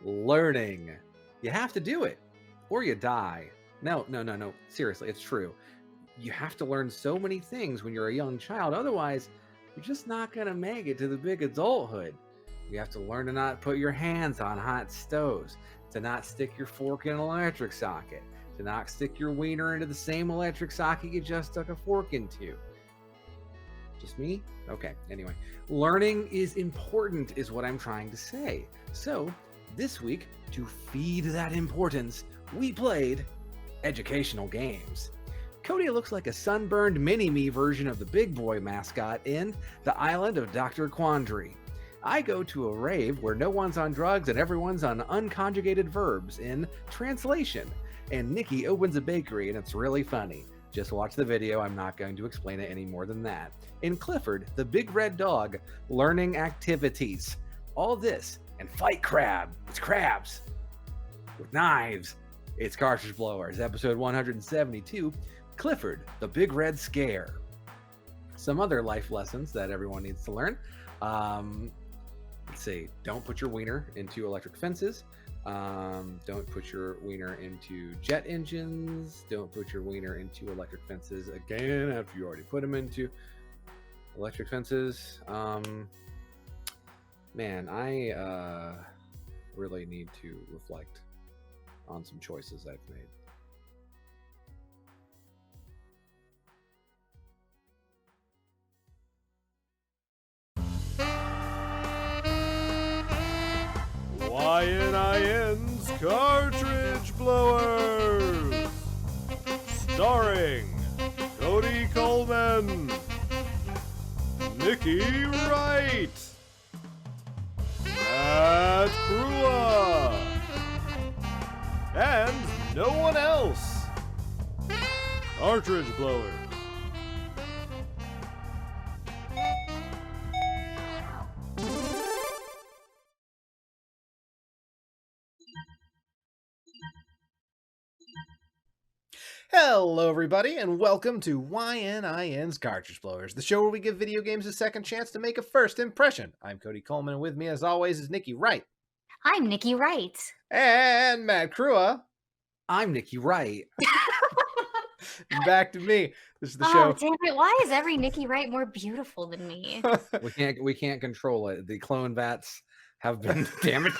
learning. You have to do it or you die. No. Seriously, it's true. You have to learn so many things when you're a young child. Otherwise, you're just not going to make it to the big adulthood. You have to learn to not put your hands on hot stoves, to not stick your fork in an electric socket, to not stick your wiener into the same electric socket you just stuck a fork into. Just me? Okay, anyway. Learning is important is what I'm trying to say. So, this week, to feed that importance, we played educational games. Cody looks like a sunburned mini-me version of the big boy mascot in The Island of Dr. Quandary. I go to a rave where no one's on drugs and everyone's on unconjugated verbs in Trancelation. And Nikki opens a bakery and it's really funny. Just watch the video, I'm not going to explain it any more than that. In Clifford, the big red dog, learning activities. All this and fight crabs with knives. It's Cartridge Blowers, episode 172, Clifford, the big red scare. Some other life lessons that everyone needs to learn. Let's see, don't put your wiener into electric fences. Don't put your wiener into jet engines. Don't put your wiener into electric fences again after you already put them into electric fences. Man, I really need to reflect on some choices I've made. YNIN's Cartridge Blowers, starring Cody Coleman, Nikki Wright, Matt Crua, and no one else. Cartridge Blowers. Hello everybody and welcome to YNIN's Cartridge Blowers, the show where we give video games a second chance to make a first impression. I'm Cody Coleman and with me as always is Nikki Wright. I'm Nikki Wright. And Matt Crua. I'm Nikki Wright. Back to me. This is the show. Oh, damn it. Why is every Nikki Wright more beautiful than me? We can't control it. The clone vats have been damaged.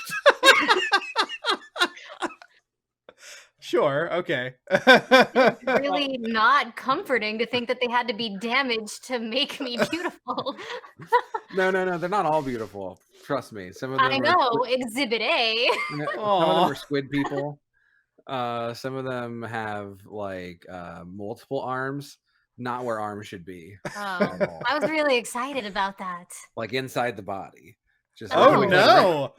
Sure, okay. It's really not comforting to think that they had to be damaged to make me beautiful. No, they're not all beautiful. Trust me. Some of them I know, Exhibit A. some of them are squid people. Some of them have like multiple arms, not where arms should be. Oh, I was really excited about that. Like inside the body. Just oh no!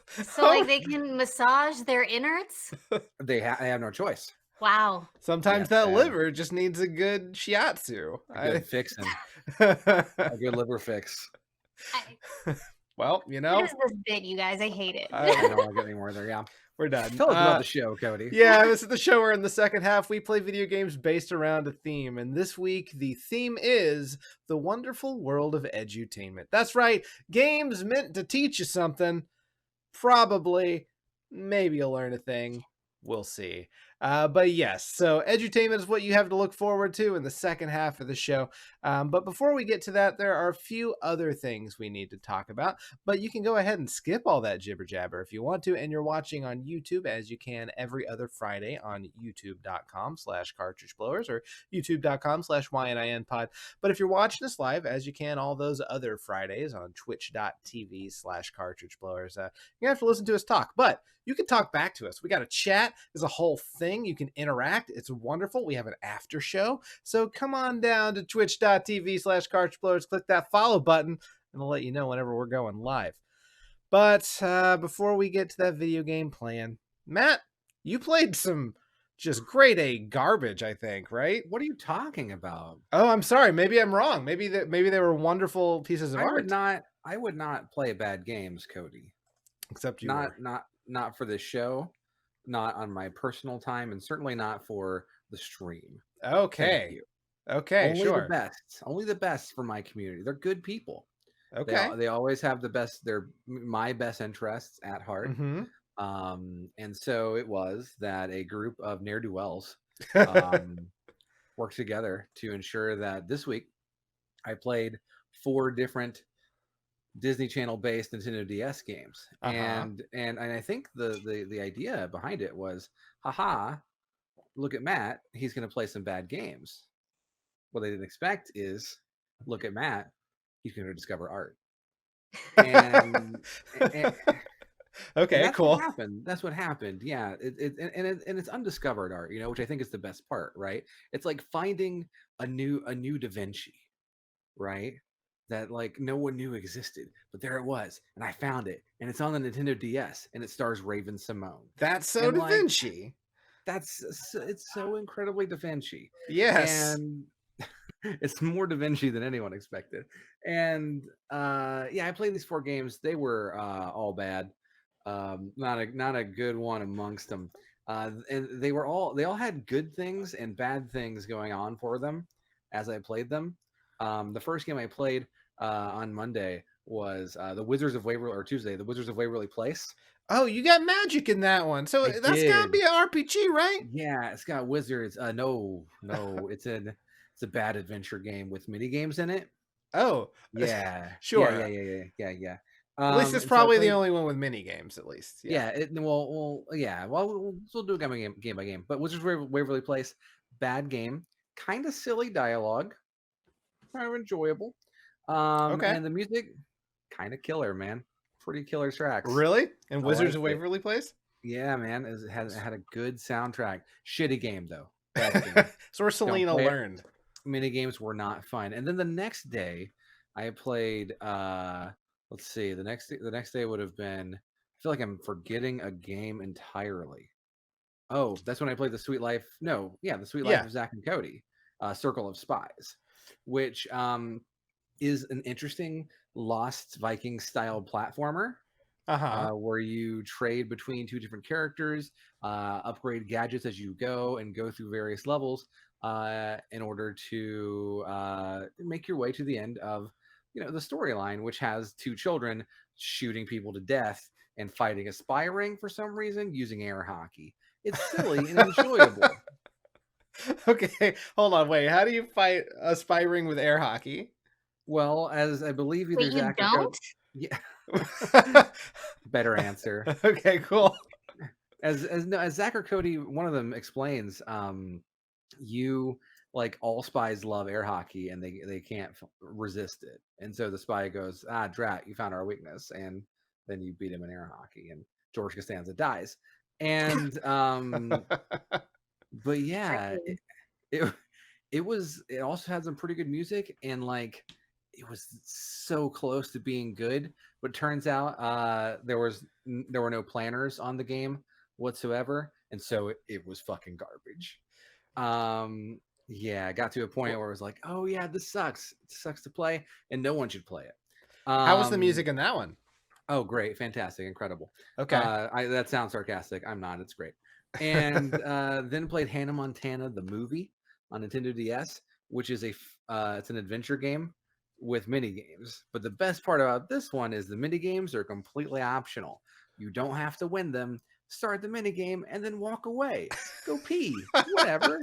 So like they can massage their innards? They have no choice. Wow. Sometimes that liver just needs a good shiatsu. A good fixing. A good liver fix. Well, you know. What is this bit, you guys? I hate it. I don't want to get any more there. Yeah. We're done. Tell us about the show, Cody. Yeah, this is the show where in the second half we play video games based around a theme. And this week the theme is the wonderful world of edutainment. That's right. Games meant to teach you something. Probably. Maybe you'll learn a thing. We'll see. But yes, so edutainment is what you have to look forward to in the second half of the show. But before we get to that, there are a few other things we need to talk about. But you can go ahead and skip all that jibber jabber if you want to. And you're watching on YouTube, as you can every other Friday on youtube.com/cartridgeblowers or youtube.com/YNINpod. But if you're watching us live, as you can all those other Fridays on twitch.tv/cartridgeblowers, you're going to have to listen to us talk. But you can talk back to us. We got a chat. There's a whole thing. You can interact. It's wonderful. We have an after show. So come on down to twitch.tv/cartridgeblowers. Click that follow button and I'll let you know whenever we're going live. But before we get to that video game plan, Matt, you played some just grade A garbage, I think, right? What are you talking about? Oh, I'm sorry. Maybe I'm wrong. Maybe they were wonderful pieces of art. I would not play bad games, Cody. Except you not for this show, not on my personal time, and certainly not for the stream. Okay. Okay, only sure. The best. Only the best for my community. They're good people. Okay. They always have my best interests at heart. Mm-hmm. And so it was that a group of ne'er-do-wells worked together to ensure that this week I played 4 different Disney Channel based Nintendo DS games. And I think the idea behind it was, haha, look at Matt, he's going to play some bad games. What they didn't expect is, look at Matt, he's going to discover art. And, and Okay, that's cool. what happened. That's what happened. Yeah, it's undiscovered art, which I think is the best part, right? It's like finding a new Da Vinci, right? That like no one knew existed, but there it was, and I found it, and it's on the Nintendo DS, and it stars Raven Simone. That's so And Da like, Vinci. it's so incredibly Da Vinci. Yes. And it's more Da Vinci than anyone expected. And yeah, I played these 4 games. They were all bad. Not a good one amongst them. And they all had good things and bad things going on for them as I played them. The first game I played on Monday was the Wizards of Waverly, or Tuesday, the Wizards of Waverly Place. Oh, you got magic in that one. So I that's gotta did. be an RPG, right? Yeah, it's got wizards. No, it's a bad adventure game with mini games in it. Oh, Yeah, sure. yeah. At least it's And so I probably the played- only one with mini games, at least. Yeah. We'll do a game by game. But Wizards of Waverly Place, bad game, kind of silly dialogue, kind of enjoyable. Okay. And the music, kind of killer, man. Pretty killer tracks. Really? And Wizards of liked it. Waverly Place? Yeah, man. It had a good soundtrack. Shitty game though. Bad game. So where Selena play it. learned. Mini games were not fun. And then the next day, I played. Let's see. The next day would have been. I feel like I'm forgetting a game entirely. Oh, that's when I played the Sweet Life. No, yeah, the Sweet Life of Zack and Cody, Circle of Spies, which is an interesting Lost Viking style platformer. Where you trade between 2 different characters, upgrade gadgets as you go, and go through various levels in order to make your way to the end of the storyline, which has 2 children shooting people to death and fighting a spy ring for some reason using air hockey. It's silly and enjoyable. Okay, hold on, wait. How do you fight a spy ring with air hockey? Well, as I believe either Wait, you Zack or don't? Cody. Yeah. Better answer. Okay, cool. As Zack or Cody, one of them explains, you like all spies love air hockey and they can't resist it, and so the spy goes, drat, you found our weakness, and then you beat him in air hockey, and George Costanza dies. And but yeah, it also had some pretty good music, and like it was so close to being good, but turns out there were no planners on the game whatsoever, and so it was fucking garbage. Yeah, I got to a point where it was like, oh yeah, this sucks. It sucks to play, and no one should play it. How was the music in that one? Oh, great, fantastic, incredible. Okay. That sounds sarcastic. I'm not. It's great. And then played Hannah Montana the movie on Nintendo DS, which is it's an adventure game with mini games. But the best part about this one is the mini games are completely optional. You don't have to win them. Start the mini game and then walk away. Go pee. Whatever.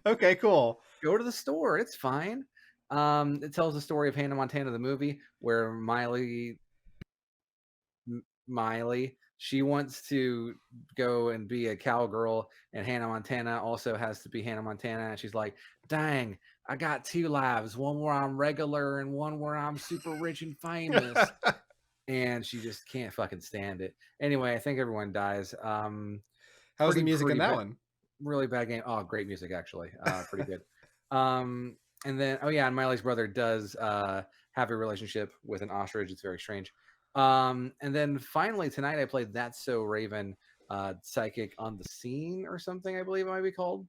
Okay, cool. Go to the store. It's fine. It tells the story of Hannah Montana the movie, where Miley, she wants to go and be a cowgirl, and Hannah Montana also has to be Hannah Montana, and she's like, dang, I got 2 lives, one where I'm regular and one where I'm super rich and famous. And she just can't fucking stand it. Anyway, I think everyone dies. How was the music in that one? Really bad game. Oh, great music, actually. Pretty good. And then, oh yeah, and Miley's brother does have a relationship with an ostrich. It's very strange. And then finally tonight I played That's So Raven, Psychic on the Scene or something, I believe it might be called,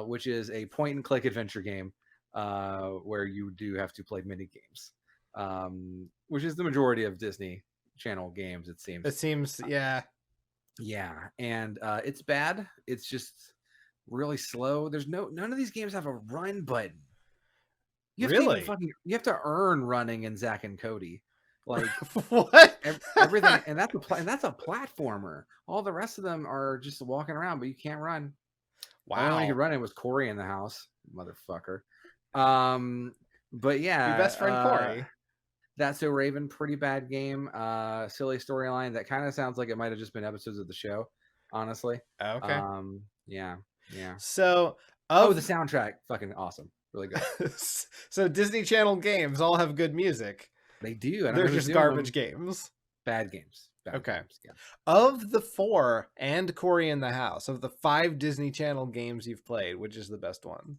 which is a point and click adventure game where you do have to play mini games, which is the majority of Disney Channel games, it seems. It seems, yeah. Yeah, and it's bad. It's just really slow. There's none of these games have a run button. You have to Really? you have to earn running in Zack and Cody. Like What? everything, and that's a platformer. All the rest of them are just walking around, but you can't run. The only one who could Wow. run it was Corey in the house, motherfucker. But yeah, Your best friend Corey. That's So Raven, pretty bad game. Silly storyline. That kind of sounds like it might have just been episodes of the show, honestly. Okay. Yeah. So Oh, the soundtrack, fucking awesome, really good. So Disney Channel games all have good music. They do. They're just garbage games. Bad games. Okay. Games, yeah. Of the 4 and Corey in the House, of the 5 Disney Channel games you've played, which is the best one?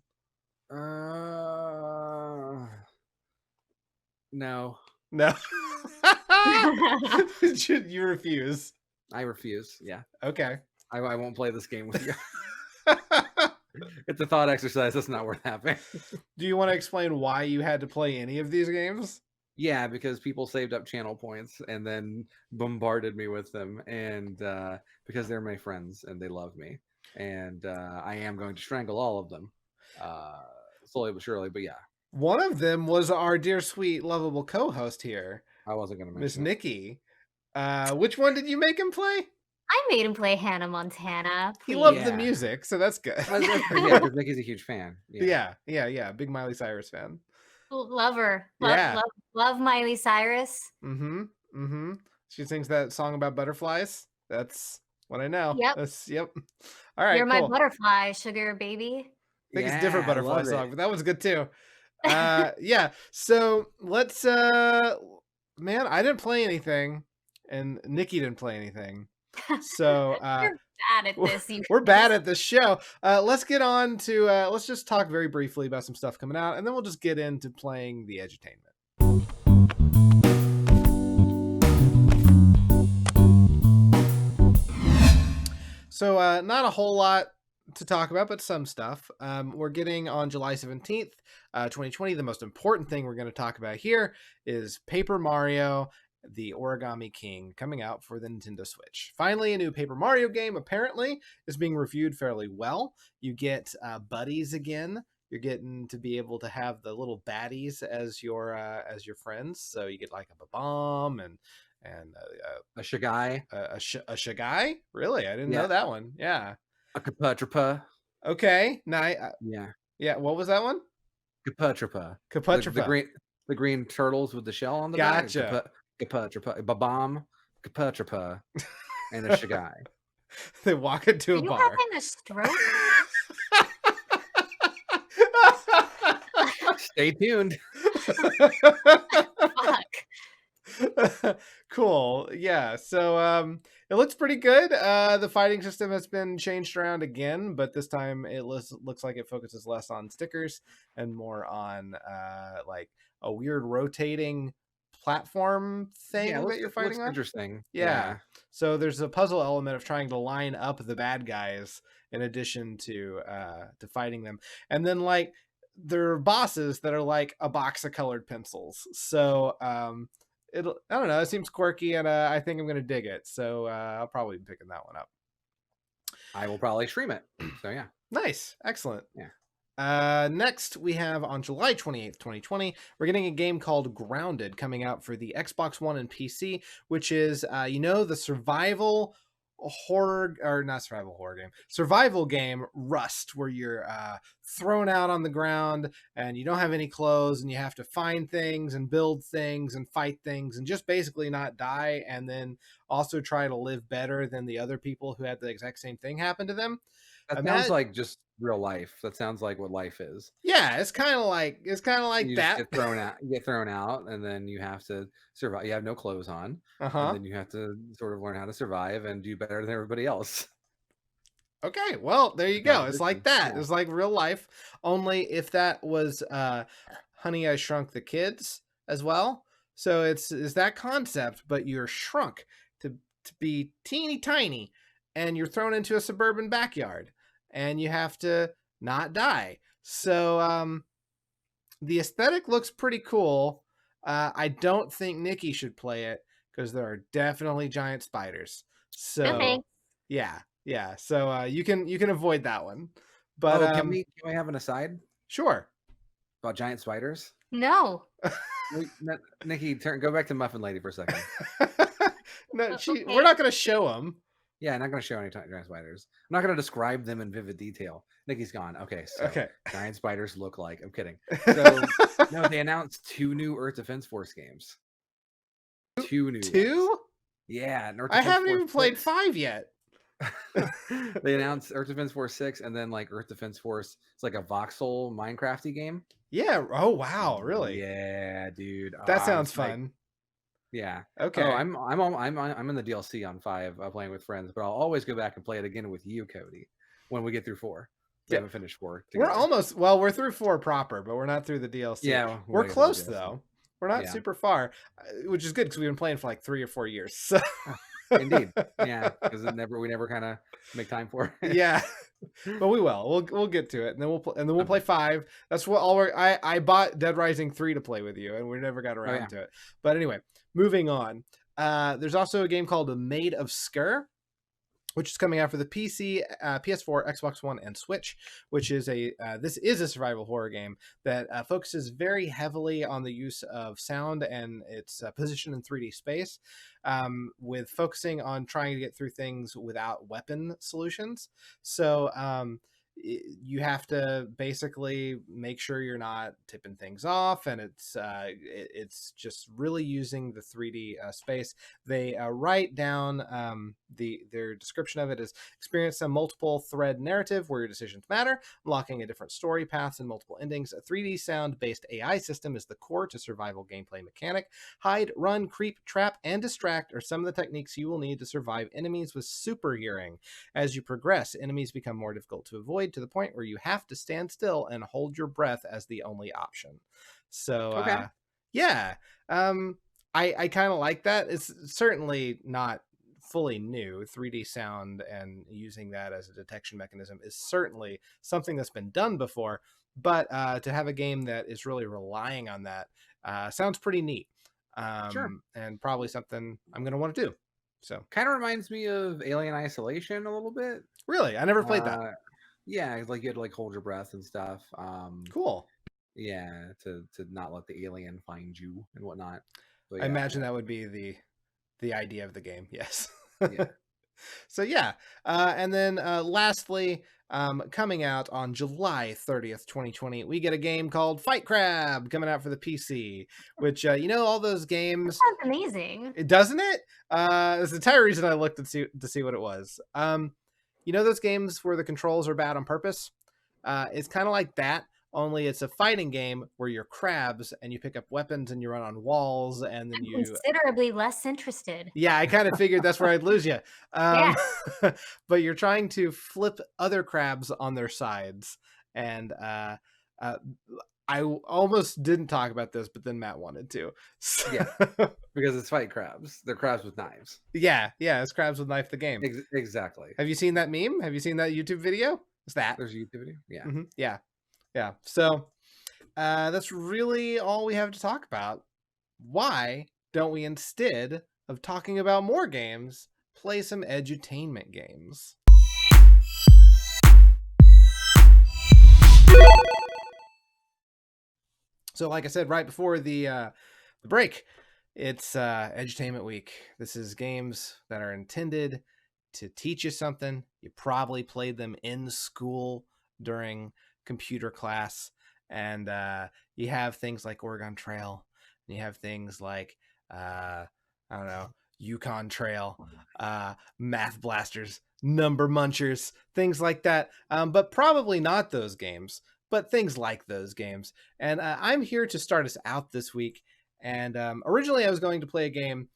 No. No. You refuse. I refuse. Yeah. Okay. I won't play this game with you. It's a thought exercise. That's not worth having. Do you want to explain why you had to play any of these games? Yeah, because people saved up channel points and then bombarded me with them, and because they're my friends and they love me, and I am going to strangle all of them, slowly but surely. But yeah, one of them was our dear, sweet, lovable co-host here, I wasn't going to Miss mention Nikki. Which one did you make him play? I made him play Hannah Montana. He Please. loved the music, so that's good. Yeah, because Nikki's a huge fan. Yeah. Big Miley Cyrus fan. Love her. Yeah. Love Miley Cyrus. She sings that song about butterflies. That's what I know. Yep. Yep. All right. You're cool. my butterfly, sugar baby. I think it's a different butterfly love song, it. but that was good too. Yeah. So let's man, I didn't play anything and Nikki didn't play anything. So You're bad at this. we're bad at this show. Let's get on to let's just talk very briefly about some stuff coming out, and then we'll just get into playing the edutainment. So not a whole lot to talk about, but some stuff. We're getting on July 17th, 2020. The most important thing we're going to talk about here is Paper Mario, the Origami King, coming out for the Nintendo Switch. Finally, a new Paper Mario game apparently is being reviewed fairly well. You get buddies again. You're getting to be able to have the little baddies as your friends. So you get like a bomb and A Shagai. a Shagai. Really, I didn't know that one. Yeah. A Kaputrapa. Okay. Nice. Yeah. What was that one? Kaputrapa. Kaputrapa. The green turtles with the shell on the Gotcha. back. Kaputrapa. Babam. Kaputrapa. And a Shagai. They walk into a Are you bar. having a stroke? Stay tuned. Fuck. Cool. Yeah. So it looks pretty good. The fighting system has been changed around again, but this time it looks like it focuses less on stickers and more on like a weird rotating platform thing that you're fighting on. Interesting. Yeah. So there's a puzzle element of trying to line up the bad guys in addition to fighting them. And then like there are bosses that are like a box of colored pencils. So I don't know, it seems quirky and I think I'm gonna dig it. So I'll probably be picking that one up. I will probably stream it. So yeah. Nice. Excellent. Yeah. Next, we have on July 28th, 2020, we're getting a game called Grounded coming out for the Xbox One and PC, which is, the survival game Rust, where you're thrown out on the ground and you don't have any clothes and you have to find things and build things and fight things and just basically not die, and then also try to live better than the other people who had the exact same thing happen to them. That sounds like just real life. That sounds like what life is. Yeah, it's kind of like You that. just get thrown out, and then you have to survive. You have no clothes on, and then you have to sort of learn how to survive and do better than everybody else. Okay, well, there you go. It's like that. Yeah. It's like real life. Only if that was Honey, I Shrunk the Kids as well. So it's that concept, but you're shrunk to be teeny tiny, and you're thrown into a suburban backyard, and you have to not die. So the aesthetic looks pretty cool. I don't think Nikki should play it because there are definitely giant spiders. So Okay. yeah. So you can avoid that one. But can we have an aside? Sure. About giant spiders? No. Nikki, go back to Muffin Lady for a second. No, Okay. we're not going to show them. Yeah, not going to show any giant spiders. I'm not going to describe them in vivid detail. Nikki's gone. Okay, so Okay. giant spiders look like. I'm kidding. So no, they announced 2 new Earth Defense Force games. 2 new. Two? Ones. Yeah, and Earth I Defense haven't Force even played 6. 5 yet. They announced Earth Defense Force 6, and then like Earth Defense Force. It's like a voxel Minecrafty game. Yeah. Oh wow, really? Yeah, dude. That sounds it's like- fun. yeah. Okay. Oh, I'm in the DLC on 5, playing with friends, but I'll always go back and play it again with you, Cody, when we get through 4. We Yeah. haven't finished 4. We're together. almost we're through 4 proper, but we're not through the DLC. Yeah, we're waiting for the close DLC. though. We're not Yeah. super far, which is good because we've been playing for like 3 or 4 years. So. Indeed, yeah, because we never kind of make time for it. Yeah, but we will. We'll get to it, and then we'll play 5. That's what I bought Dead Rising 3 to play with you, and we never got around to it. But anyway, moving on. There's also a game called The Maid of Sker, which is coming out for the PC, PS4, Xbox One, and Switch, which is this is a survival horror game that focuses very heavily on the use of sound and its position in 3D space, with focusing on trying to get through things without weapon solutions. So you have to basically make sure you're not tipping things off, and it's just really using the 3D space. They write down their description of it is experience a multiple thread narrative where your decisions matter, unlocking a different story paths and multiple endings. A 3D sound based AI system is the core to survival gameplay mechanic. Hide, run, creep, trap, and distract are some of the techniques you will need to survive enemies with super hearing. As you progress, enemies become more difficult to avoid, to the point where you have to stand still and hold your breath as the only option. So Okay. yeah, I kind of like that. It's certainly not fully new. 3D sound and using that as a detection mechanism is certainly something that's been done before, but to have a game that is really relying on that sounds pretty neat. Sure. And probably something I'm going to want to do. So Kind of reminds me of Alien Isolation a little bit. really, I never played that. Yeah, like you had to like hold your breath and stuff. Cool. Yeah, to not let the alien find you and whatnot. But I imagine that would be the idea of the game. Yes. Yeah. So yeah, and then lastly, coming out on July 30th, 2020, we get a game called Fight Crab coming out for the PC. Which all those games. Sounds amazing. Doesn't it? It's the entire reason I looked to see what it was. Those games where the controls are bad on purpose? It's kind of like that, only it's a fighting game where you're crabs and you pick up weapons and you run on walls and then I'm you... considerably less interested. Yeah, I kind of figured that's where I'd lose you. Yeah. But you're trying to flip other crabs on their sides. And I almost didn't talk about this, but then Matt wanted to. So... Yeah, because it's fight crabs. They're crabs with knives. Yeah, it's Crabs with Knife the game. Exactly. Have you seen that meme? Have you seen that YouTube video? It's that. There's a YouTube video. Yeah. Mm-hmm. Yeah. So that's really all we have to talk about. Why don't we, instead of talking about more games, play some edutainment games? So like I said right before the break, it's edutainment week. This is games that are intended to teach you something. You probably played them in school during computer class, and you have things like Oregon Trail, and you have things like I don't know, Yukon Trail, Math Blasters, Number Munchers, things like that, but probably not those games, but things like those games. And I'm here to start us out this week. And originally I was going to play a game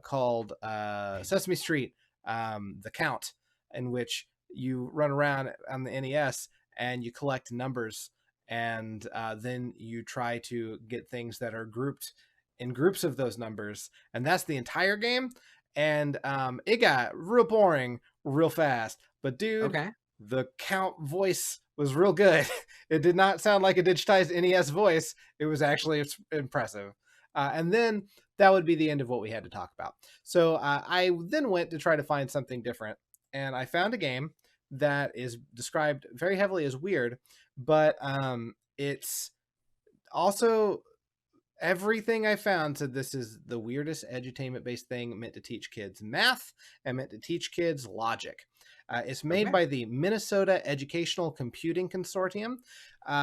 called Sesame Street, The Count, in which you run around on the NES and you collect numbers, and then you try to get things that are grouped in groups of those numbers, and that's the entire game. And it got real boring real fast, but dude, Okay. the Count voice was real good. It did not sound like a digitized NES voice. It was actually impressive. And then that would be the end of what we had to talk about. So I then went to try to find something different, and I found a game that is described very heavily as weird, but it's Also, everything I found said this is the weirdest edutainment-based thing meant to teach kids math and meant to teach kids logic. It's made Okay. by the Minnesota Educational Computing Consortium,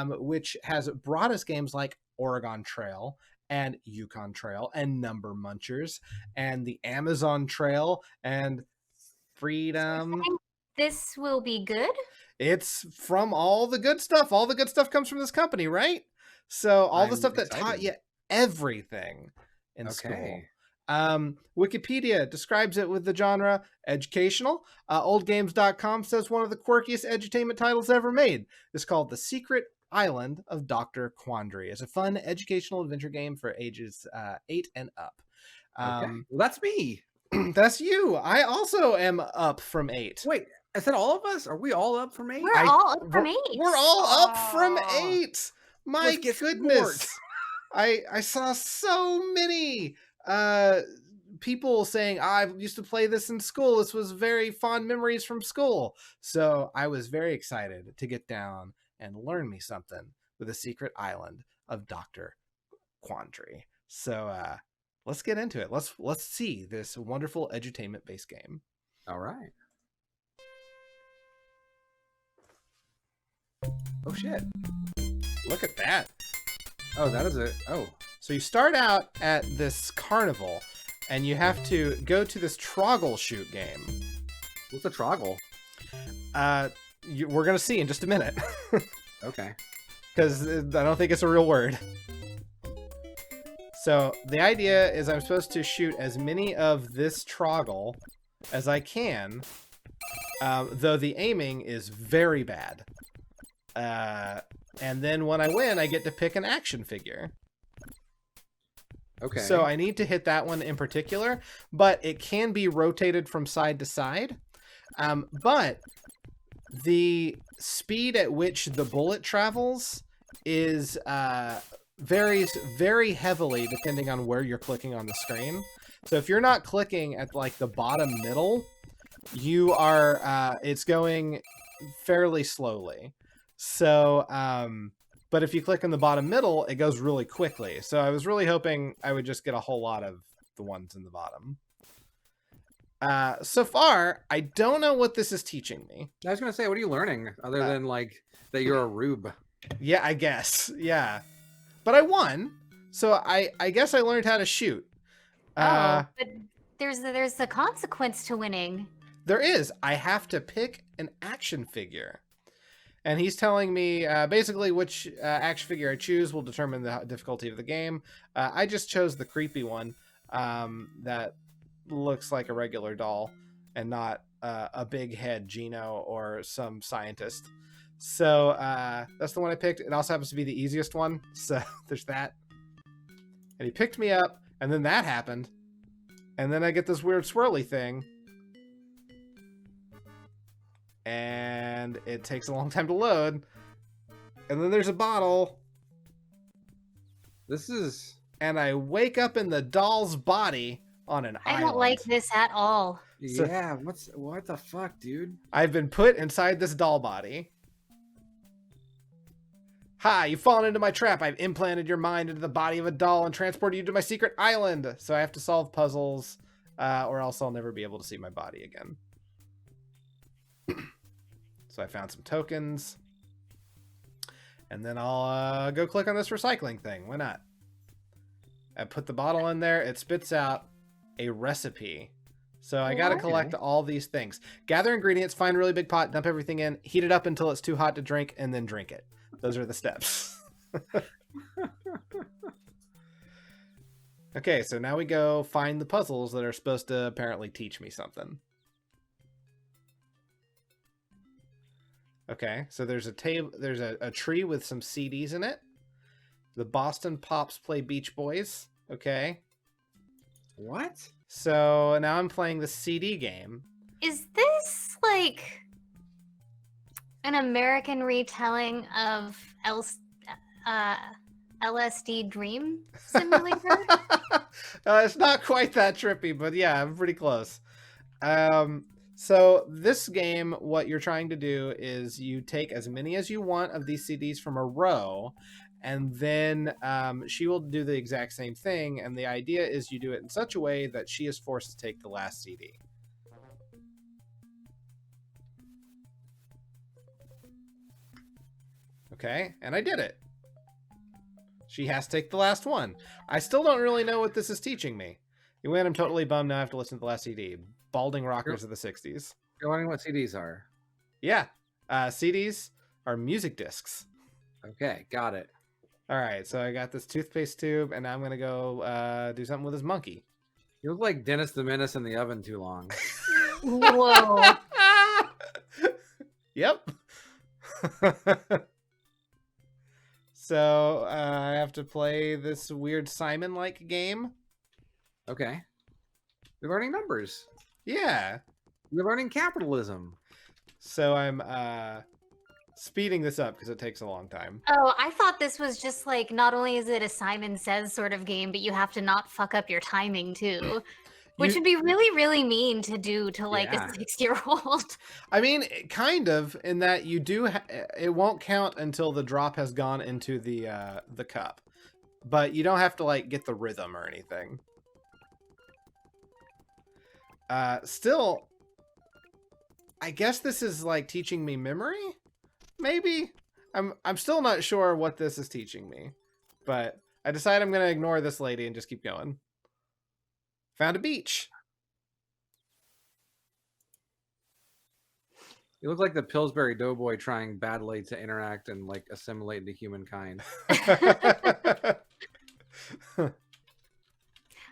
which has brought us games like Oregon Trail and Yukon Trail and Number Munchers and the Amazon Trail and Freedom. This will be good. It's from all the good stuff. All the good stuff comes from this company, right? So all the I'm stuff that taught excited. you everything in school. Okay. Wikipedia describes it with the genre educational. Oldgames.com says one of the quirkiest edutainment titles ever made. It's called The Secret Island of Dr. Quandary. It's a fun educational adventure game for ages 8 and up. Okay. Well, that's me. That's you. I also am up from 8. Wait, is that all of us? Are we all up from 8? We're all up from 8. We're all up from Aw. 8. My Let's get goodness. I saw so many people saying, I used to play this in school. This was very fond memories from school. So I was very excited to get down and learn me something with The Secret Island of Dr. Quandary. So let's get into it. Let's see this wonderful edutainment based game. All right. Oh shit. Look at that. Oh, that is it. Oh. So you start out at this carnival and you have to go to this troggle shoot game. What's a troggle? We're going to see in just a minute. Okay. Because I don't think it's a real word. So the idea is I'm supposed to shoot as many of this troggle as I can, though the aiming is very bad. And then when I win, I get to pick an action figure. Okay. So I need to hit that one in particular, but it can be rotated from side to side. But the speed at which the bullet travels is varies very heavily depending on where you're clicking on the screen. So if you're not clicking at like the bottom middle, you are it's going fairly slowly. So but if you click in the bottom middle, it goes really quickly. So I was really hoping I would just get a whole lot of the ones in the bottom. So far, I don't know what this is teaching me. I was gonna say, what are you learning other than like that you're a rube? Yeah, I guess. Yeah. But I won. So I guess I learned how to shoot. But there's the consequence to winning. There is. I have to pick an action figure. And he's telling me basically which action figure I choose will determine the difficulty of the game. I just chose the creepy one that looks like a regular doll and not a big head Gino or some scientist. So that's the one I picked. It also happens to be the easiest one. So there's that. And he picked me up, and then that happened. And then I get this weird swirly thing. And it takes a long time to load. And then there's a bottle. This is. And I wake up in the doll's body on an island. I don't like this at all. So- Yeah. What the fuck, dude? I've been put inside this doll body. Hi, you've fallen into my trap. I've implanted your mind into the body of a doll and transported you to my secret island. So I have to solve puzzles, or else I'll never be able to see my body again. So I found some tokens. And then I'll go click on this recycling thing. Why not? I put the bottle in there. It spits out a recipe. So I got to collect all these things. Gather ingredients, find a really big pot, dump everything in, heat it up until it's too hot to drink, and then drink it. Those are the steps. Okay, so now we go find the puzzles that are supposed to apparently teach me something. Okay, so there's a table, there's a tree with some CDs in it. The Boston Pops play Beach Boys. Okay. What? So now I'm playing the CD game. Is this like an American retelling of LSD Dream Simulator? It's not quite that trippy, but yeah, I'm pretty close. So this game, what you're trying to do is you take as many as you want of these CDs from a row, and then she will do the exact same thing. And the idea is you do it in such a way that she is forced to take the last CD. Okay, and I did it. She has to take the last one. I still don't really know what this is teaching me. I'm totally bummed now I have to listen to the last CD. Balding Rockers of the 60s. You're wondering what CDs are. Yeah. CDs are music discs. Okay, got it. All right, so I got this toothpaste tube, and I'm going to go do something with this monkey. You look like Dennis the Menace in the oven too long. Whoa. Yep. So I have to play this weird Simon-like game. Okay. You're learning numbers. Yeah. You're learning capitalism. So I'm speeding this up because it takes a long time. Oh, I thought this was just like, not only is it a Simon Says sort of game, but you have to not fuck up your timing too. Which would be really, really mean to do to like a 6-year-old. I mean, kind of, in that you do. It won't count until the drop has gone into the cup, but you don't have to like get the rhythm or anything. Still, I guess this is like teaching me memory. Maybe I'm still not sure what this is teaching me, but I decide I'm gonna ignore this lady and just keep going. Found a beach. You look like the Pillsbury Doughboy trying badly to interact and like assimilate into humankind.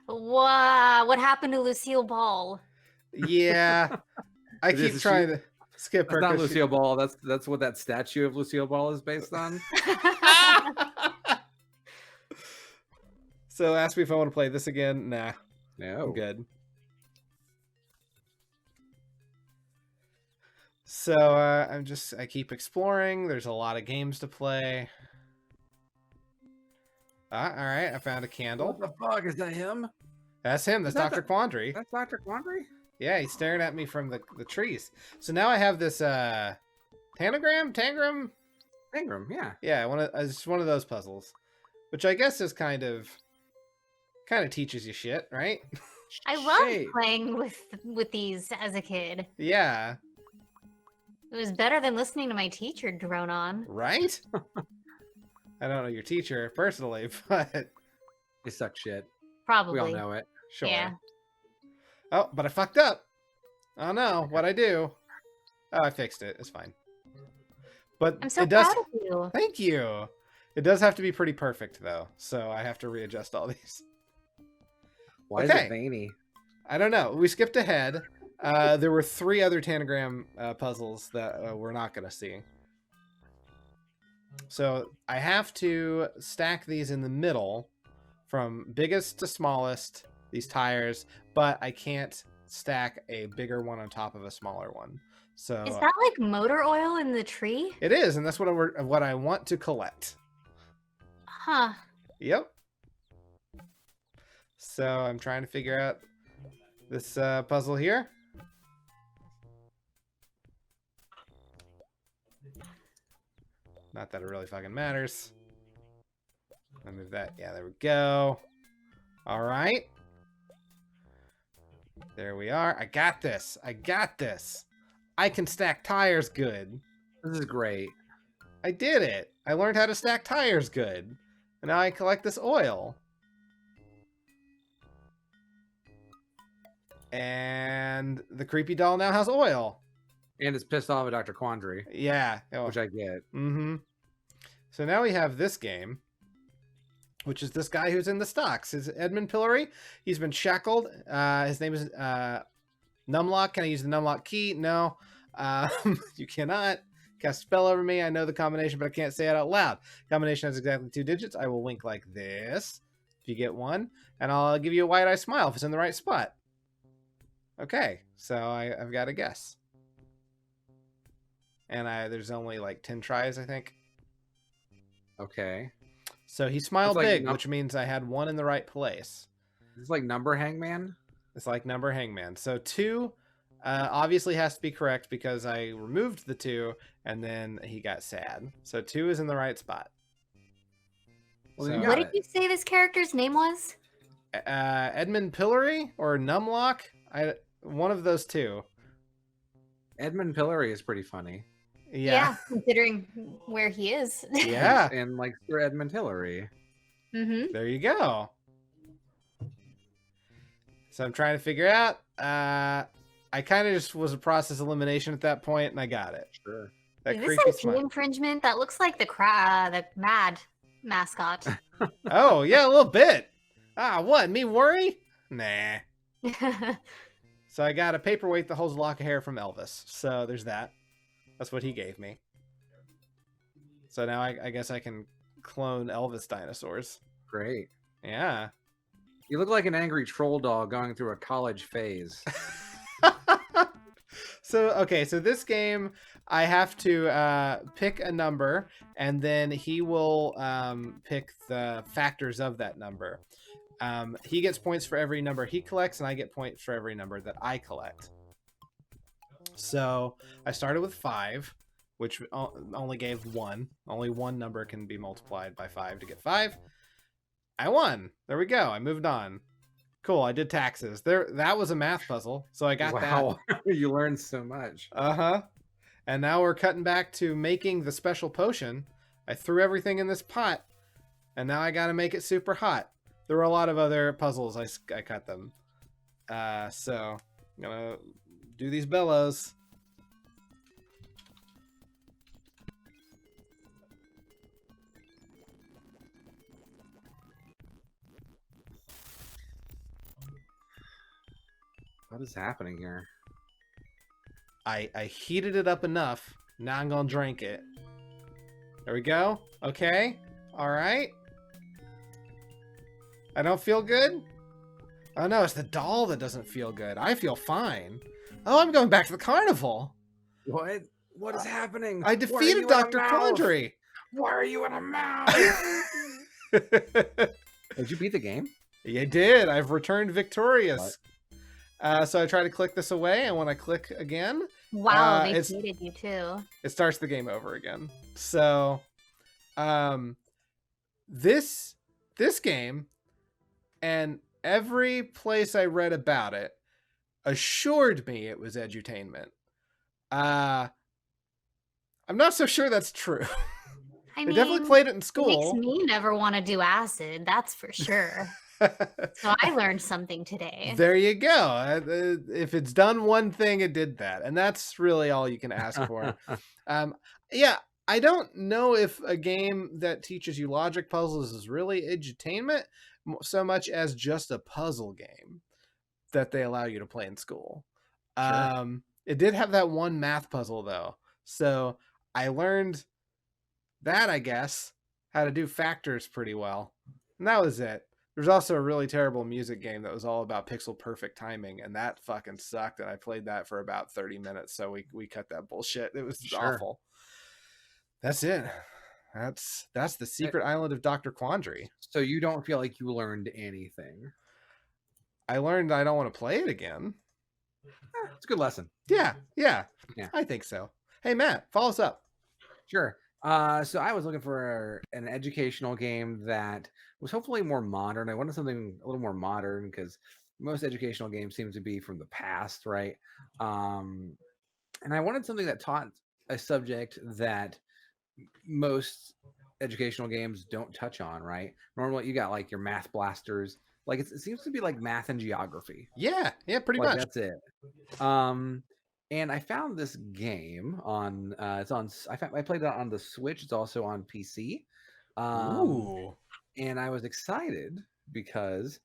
Wow, what happened to Lucille Ball? Yeah, I keep trying to skip her. That's not Lucille Ball. That's what that statue of Lucille Ball is based on. So ask me if I want to play this again. Nah. No. I'm good. So I keep exploring. There's a lot of games to play. All right, I found a candle. What the fuck? Is that him? That's him. That's Dr. Quandary. That's Dr. Quandary? Yeah, he's staring at me from the trees. So now I have this Tangram, yeah. Yeah, it's one of those puzzles, which I guess is kind of teaches you shit, right? I loved playing with these as a kid. Yeah. It was better than listening to my teacher drone on. Right? I don't know your teacher personally, but They suck shit. Probably. We all know it. sure. Yeah. Oh, but I fucked up. Oh no, what'd I do? Oh, I fixed it. It's fine. But I'm so it does. proud of you. Thank you. It does have to be pretty perfect though, so I have to readjust all these. Why is Okay. it veiny? I don't know. We skipped ahead. There were 3 other Tanagram puzzles that we're not going to see. So I have to stack these in the middle from biggest to smallest, these tires, but I can't stack a bigger one on top of a smaller one. So Is that like motor oil in the tree? it is, and that's what I want to collect. Huh. Yep. So I'm trying to figure out this puzzle here. Not that it really fucking matters. I'll move that. Yeah, there we go. All right. There we are. I got this. I got this. I can stack tires good. This is great. I did it. I learned how to stack tires good. And now I collect this oil. And the creepy doll now has oil. And it's pissed off at Dr. Quandary, Yeah. Oh. which I get. Mm-hmm. So now we have this game, which is this guy who's in the stocks. Is Edmund Pillory. He's been shackled. His name is Numlock. Can I use the Numlock key? No. You cannot. Cast a spell over me. I know the combination, but I can't say it out loud. Combination has exactly 2 digits. I will wink like this if you get one. And I'll give you a wide-eye smile if it's in the right spot. Okay. So I've got a guess. And there's only like 10 tries, I think. Okay. So he smiled It's like big, which means I had 1 in the right place. It's like number hangman. It's like number hangman. So 2 obviously has to be correct because I removed the 2 and then he got sad. So 2 is in the right spot. Well, then you So, What got did you say this character's name was? Edmund Pillory or Numlock? One of those two. Edmund Pillory is pretty funny. Yeah. Considering where he is. Yeah. And like Sir Edmund Hillary. Mm-hmm. There you go. So I'm trying to figure out. I kind of just was a process elimination at that point, and I got it. Sure. That Is this creepy IP smile. infringement? That looks like the Mad mascot. Oh yeah, a little bit. What? Me worry? Nah. So I got a paperweight that holds a lock of hair from Elvis. So there's that. That's what he gave me. So now I guess I can clone Elvis dinosaurs. Great. Yeah. You look like an angry troll dog going through a college phase. So this game, I have to pick a number, and then he will pick the factors of that number. He gets points for every number he collects, and I get points for every number that I collect. So I started with 5, which only gave 1. Only one number can be multiplied by 5 to get 5. I won. There we go. I moved on. Cool. I did taxes. That was a math puzzle, so I got wow. You learned so much. that. And now we're cutting back to making the special potion. I threw everything in this pot, and now I got to make it super hot. There were a lot of other puzzles. I cut them. So I'm gonna do these bellows. What is happening here? I heated it up enough. Now I'm gonna drink it. There we go. Okay. All right. I don't feel good? Oh no, it's the doll that doesn't feel good. I feel fine. Oh, I'm going back to the carnival. What? What is happening? I defeated Dr. Quandary. Why are you in a mouth? Did you beat the game? Yeah, I did. I've returned victorious. So I try to click this away, and when I click again, Wow, they cheated you too. it starts the game over again. So, this game, and every place I read about it, assured me it was edutainment. I'm not so sure that's true. I They mean, definitely played it in it school. makes me never want to do acid, that's for sure. So I learned something today. There you go. If it's done one thing, it did that. And that's really all you can ask for. Yeah, I don't know if a game that teaches you logic puzzles is really edutainment so much as just a puzzle game that they allow you to play in school. Sure. It did have that one math puzzle, though. So I learned that, I guess, how to do factors pretty well. And that was it. There's also a really terrible music game that was all about pixel perfect timing, and that fucking sucked. And I played that for about 30 minutes, so we cut that bullshit. It was awful. That's it. That's the secret island of Dr. Quandary. So you don't feel like you learned anything? I learned I don't want to play it again. It's a good lesson. Yeah, Yeah. I think so. Hey, Matt, follow us up. Sure. So I was looking for an educational game that was hopefully more modern. I wanted something a little more modern because most educational games seem to be from the past, right? And I wanted something that taught a subject that most educational games don't touch on, right? Normally you got like your math blasters. Like it seems to be like math and geography. Yeah, pretty Like, much. that's it. And I found this game on I played it on the Switch. It's also on PC. Ooh. And I was excited because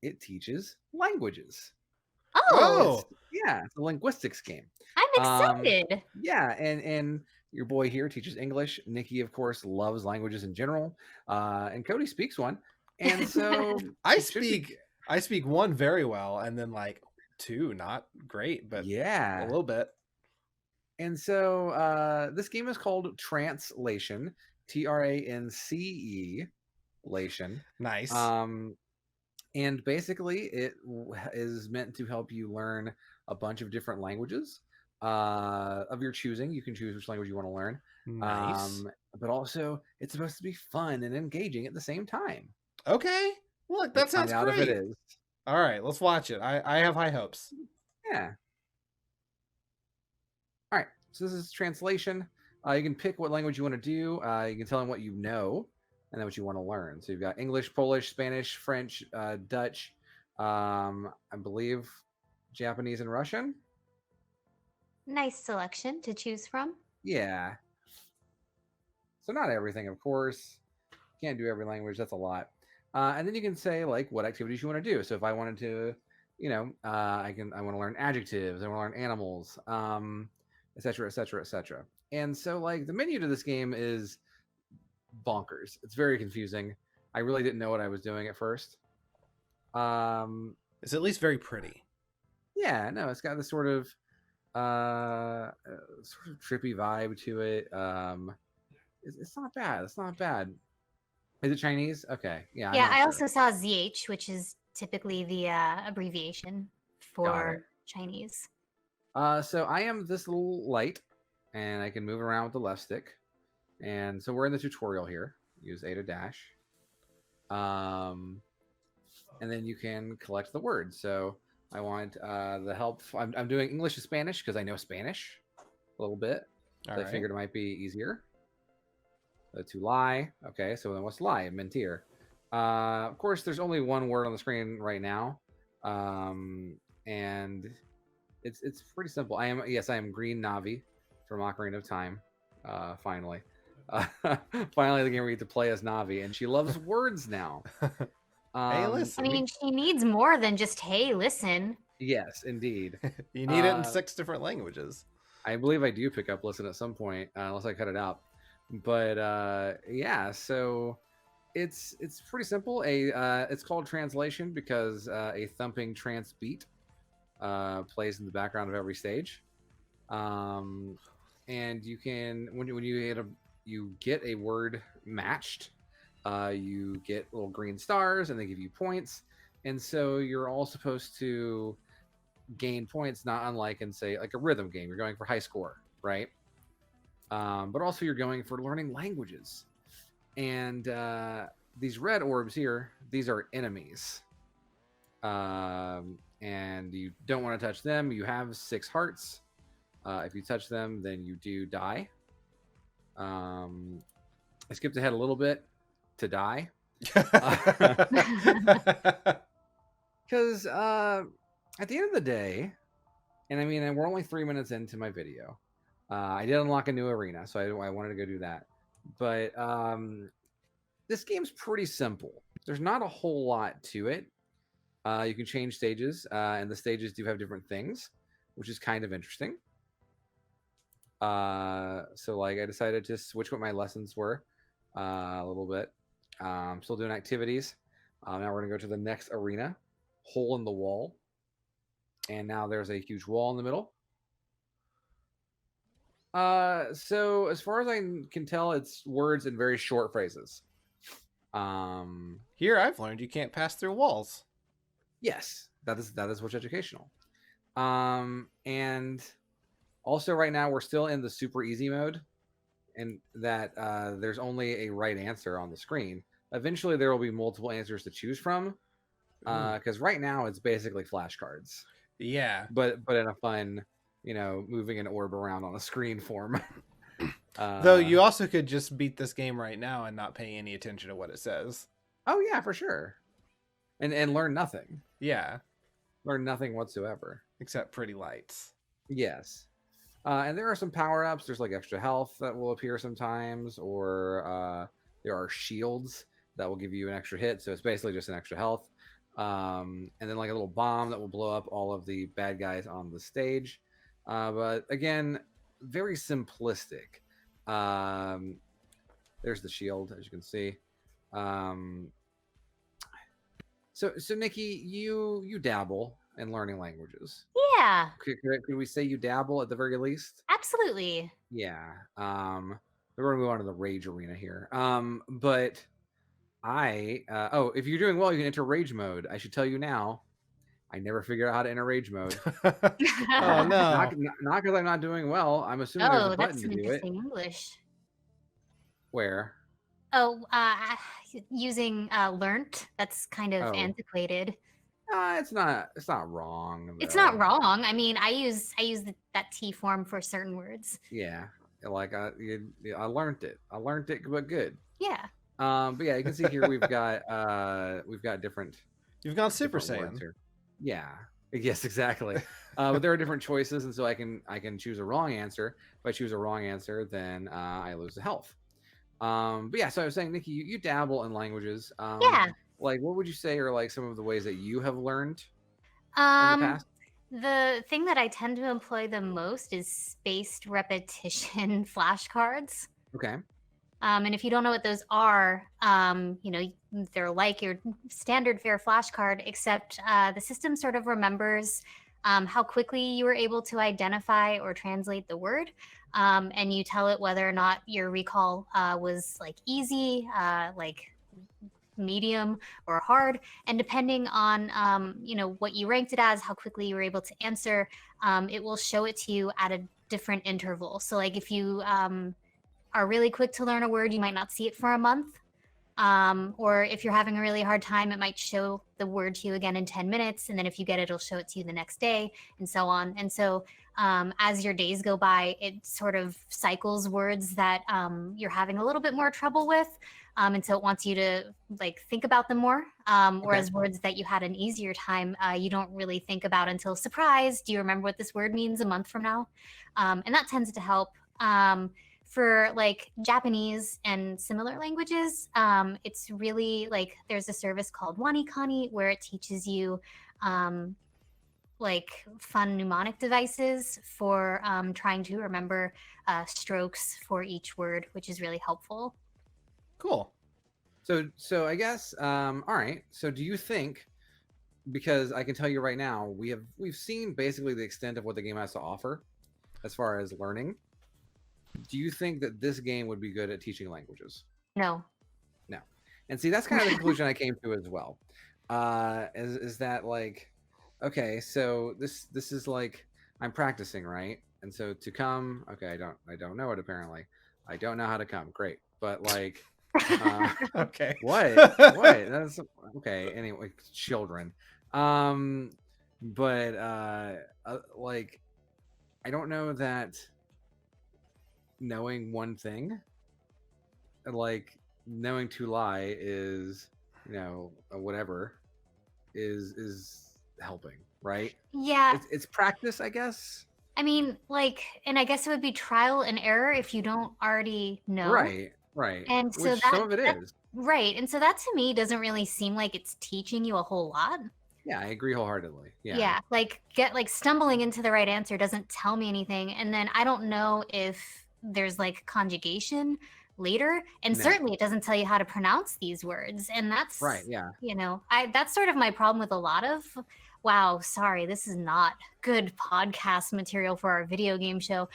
it teaches languages. Oh, It's a linguistics game. I'm excited. Yeah, and your boy here teaches English. Nikki, of course, loves languages in general. And Cody speaks one. And so I speak one very well, and then like 2 not great, but yeah, a little bit. And so this game is called Trancelation, Trance Nice. And basically it is meant to help you learn a bunch of different languages. of your choosing. You can choose which language you want to learn. Nice. But also, it's supposed to be fun and engaging at the same time. Okay. Look, that Let's sounds find out great. if it is. All right, let's watch it. I have high hopes. Yeah. All right. So this is translation. You can pick what language you want to do. You can tell them what you know and then what you want to learn. So you've got English, Polish, Spanish, French, Dutch, I believe Japanese and Russian. Nice selection to choose from. Yeah. So not everything, of course. Can't do every language. That's a lot. And then you can say like what activities you want to do. So if I wanted to, I want to learn adjectives. I want to learn animals, et cetera, et cetera, et cetera. And so like the menu to this game is bonkers. It's very confusing. I really didn't know what I was doing at first. It's at least very pretty. Yeah, no, it's got this sort of trippy vibe to it. It's not bad. It's not bad. Is it Chinese? Okay. Yeah. Yeah, I also saw ZH, which is typically the abbreviation for Chinese. So I am this little light, and I can move around with the left stick. And so we're in the tutorial here. Use A to dash. And then you can collect the words. So I want the help. I'm doing English to Spanish because I know Spanish a little bit. So I figured it might be easier. To lie. Okay, so then what's lie? Mentir. Of course, there's only one word on the screen right now. And it's pretty simple. I am Green Navi from Ocarina of Time. Finally. Finally the game where you get to play as Navi, and she loves words now. Hey, listen. I mean, she needs more than just, hey, listen. Yes, indeed. You need it in 6 different languages. I believe I do pick up listen at some point, unless I cut it out. But yeah, so it's pretty simple. It's called Trancelation because a thumping trance beat plays in the background of every stage. And you can when you get a word matched, you get little green stars and they give you points. And so you're all supposed to gain points, not unlike in say like a rhythm game. You're going for high score, right? But also you're going for learning languages. And these red orbs here, these are enemies. And you don't want to touch them. You have 6 hearts. If you touch them, then you do die. I skipped ahead a little bit to die. Because at the end of the day, and I mean, we're only 3 minutes into my video. I did unlock a new arena, so I wanted to go do that. But this game's pretty simple. There's not a whole lot to it. You can change stages, and the stages do have different things, which is kind of interesting. So like I decided to switch what my lessons were a little bit. Still doing activities. Now we're gonna go to the next arena, hole in the wall. And now there's a huge wall in the middle. So as far as I can tell, it's words in very short phrases. Here I've learned you can't pass through walls. Yes, that is what's educational. And also right now we're still in the super easy mode, and that there's only a right answer on the screen. Eventually there will be multiple answers to choose from, because right now it's basically flashcards. Yeah, but in a fun, moving an orb around on a screen form. Though you also could just beat this game right now and not pay any attention to what it says. Oh yeah, for sure. And learn nothing. Yeah. Learn nothing whatsoever. Except pretty lights. Yes. And there are some power-ups. There's like extra health that will appear sometimes, or there are shields that will give you an extra hit. So it's basically just an extra health. And then like a little bomb that will blow up all of the bad guys on the stage. But again, very simplistic. There's the shield, as you can see. So Nikki, you dabble in learning languages. Yeah. Could we say you dabble at the very least? Absolutely. Yeah. We're going to move on to the rage arena here. But if you're doing well, you can enter rage mode. I should tell you now, I never figured out how to enter rage mode. Oh no. Not because I'm not doing well. I'm assuming there's a Oh, button that's to some do it. interesting English. Where? Oh, using learnt. That's kind of Oh. antiquated. It's not wrong. It's though. not wrong. I mean, I use that T form for certain words. Yeah, like I learned it. I learned it, but good. Yeah. But yeah, you can see here we've got different. You've gone Super different words Saiyan. here. Yeah. Yes, exactly. But there are different choices, and so I can choose a wrong answer. If I choose a wrong answer, then I lose the health. But yeah, so I was saying, Nikki, you dabble in languages. Yeah. Like, what would you say are like some of the ways that you have learned in the past? The thing that I tend to employ the most is spaced repetition flashcards. Okay. And if you don't know what those are, they're like your standard fare flashcard, except the system sort of remembers how quickly you were able to identify or translate the word. And you tell it whether or not your recall was like easy, like medium or hard, and depending on what you ranked it as, how quickly you were able to answer, it will show it to you at a different interval. So like if you are really quick to learn a word, you might not see it for a month, or if you're having a really hard time, it might show the word to you again in 10 minutes, and then if you get it, it'll show it to you the next day, and so on. And so as your days go by, it sort of cycles words that you're having a little bit more trouble with. And so it wants you to like think about them more. Whereas words that you had an easier time, you don't really think about until surprise. Do you remember what this word means a month from now? And that tends to help. For like Japanese and similar languages, it's really like there's a service called YNIN where it teaches you like fun mnemonic devices for trying to remember strokes for each word, which is really helpful. Cool. So I guess all right. So do you think, because I can tell you right now, we've seen basically the extent of what the game has to offer as far as learning. Do you think that this game would be good at teaching languages? No. And see, that's kind of the conclusion I came to as well. Is that like, okay, so this is like I'm practicing, right? And so to come, okay, I don't know it apparently. I don't know how to come. Great, but like. Okay. What? That's okay. Anyway, children. But like, I don't know that knowing one thing, like knowing to lie is, whatever, is helping, right? Yeah. It's practice, I guess. I mean, like, and I guess it would be trial and error if you don't already know. Right. And so which some of it is. Right. And so that to me doesn't really seem like it's teaching you a whole lot. Yeah, I agree wholeheartedly. Yeah. Like stumbling into the right answer doesn't tell me anything. And then I don't know if there's like conjugation later. And certainly it doesn't tell you how to pronounce these words. And that's right. Yeah. That's sort of my problem with a lot of sorry, this is not good podcast material for our video game show.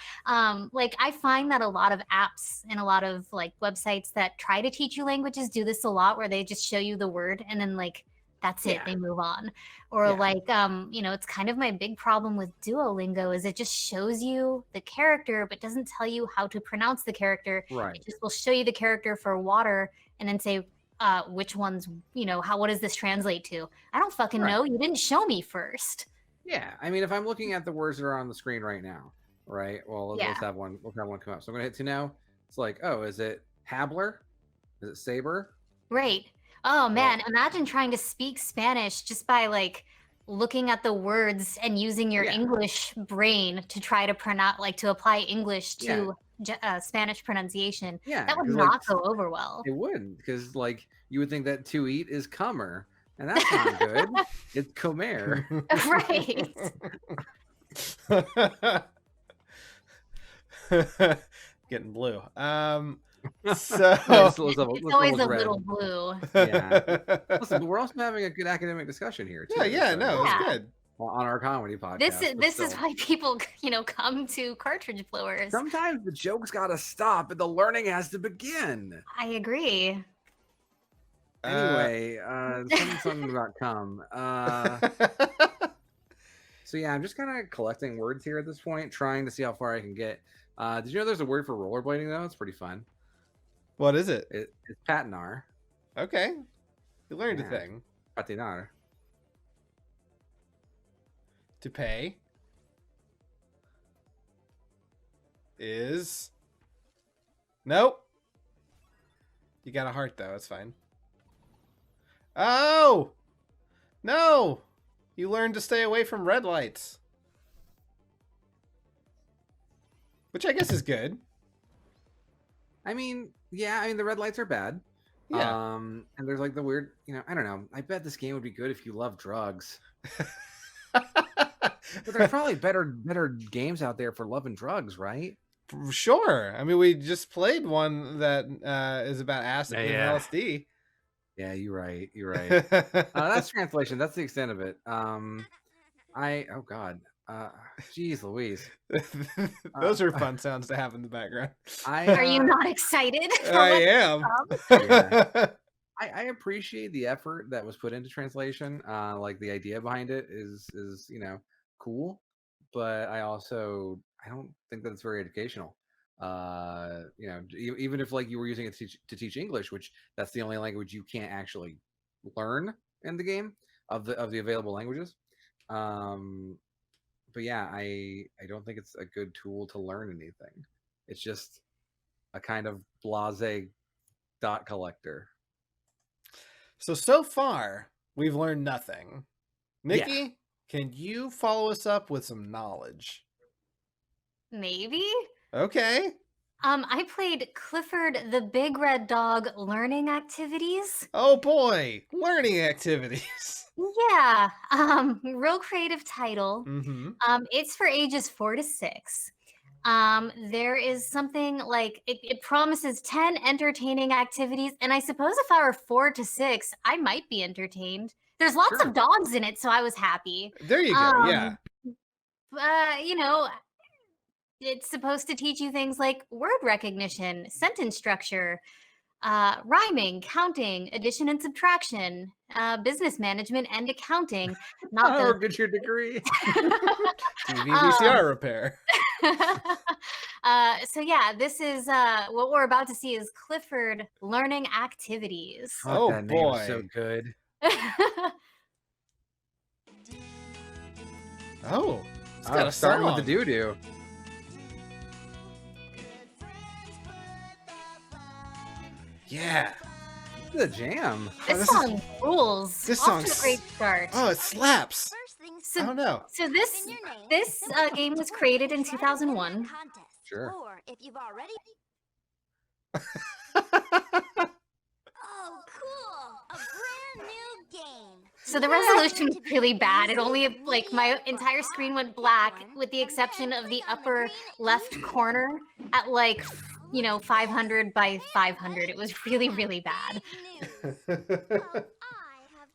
Like I find that a lot of apps and a lot of like websites that try to teach you languages do this a lot, where they just show you the word and then like that's it, they move on. Or like it's kind of my big problem with Duolingo is it just shows you the character but doesn't tell you how to pronounce the character. Right. It just will show you the character for water and then say which ones, what does this translate to? I don't fucking know. You didn't show me first. Yeah. I mean, if I'm looking at the words that are on the screen right now, right? Well, let's have one come up. So I'm going to hit to now. It's like, oh, is it Habler? Is it Saber? Right. Oh, man. Imagine trying to speak Spanish just by like looking at the words and using your English brain to try to pronounce, like to apply English to Spanish pronunciation. Yeah, that would not go over well. It wouldn't, because like you would think that to eat is comer, and that's not good. It's comer. Right. Getting blue. So it's always a little blue. Yeah. Listen, but we're also having a good academic discussion here too. It's good. On our comedy podcast. This is why people, come to Cartridge Blowers. Sometimes the joke's got to stop and the learning has to begin. I agree. Anyway, something about cum. So yeah, I'm just kind of collecting words here at this point, trying to see how far I can get. Did you know there's a word for rollerblading though? It's pretty fun. What is it? It's patinar. Okay. You learned a Yeah. thing. Patinar. To pay is... Nope. You got a heart, though. It's fine. Oh! No! You learned to stay away from red lights. Which I guess is good. I mean, yeah, I mean the red lights are bad. Yeah. And there's like the weird, I don't know. I bet this game would be good if you love drugs. But there's probably better games out there for loving drugs, right? Sure. I mean, we just played one that is about acid and Yeah. LSD. Yeah, you're right. You're right. That's translation. That's the extent of it. Oh God. Geez Louise. Those are fun sounds to have in the background. Are you not excited? for I what's am. to come? Yeah. I appreciate the effort that was put into translation. Like the idea behind it is cool, but I don't think that it's very educational. Even if like you were using it to teach English, which that's the only language you can't actually learn in the game of the available languages. But yeah, I don't think it's a good tool to learn anything. It's just a kind of blasé dot collector. So far, we've learned nothing. Nikki, can you follow us up with some knowledge? Maybe. Okay. I played Clifford the Big Red Dog learning activities. Oh boy, learning activities. Yeah. Real creative title. Mm-hmm. It's for ages 4 to 6. There is something like it promises 10 entertaining activities, and I suppose if I were 4 to 6, I might be entertained. There's lots Sure. of dogs in it, so I was happy. There you go. Yeah. It's supposed to teach you things like word recognition, sentence structure, rhyming, counting, addition and subtraction, business management and accounting. Not Or the get your degree. TV VCR repair. So yeah, this is what we're about to see is Clifford learning activities. Oh, that name is so boy. good. Oh, it's got a Starting song. with the doo-doo. Yeah. The jam. Oh, This this song rules. this Off to song's- a great start. Oh, it slaps. So, I don't know. so this game was created in 2001. Sure. Or if you've already. Oh, cool! A brand new game. So the resolution was really bad. It only like my entire screen went black with the exception of the upper left corner at like 500 by 500. It was really, really bad.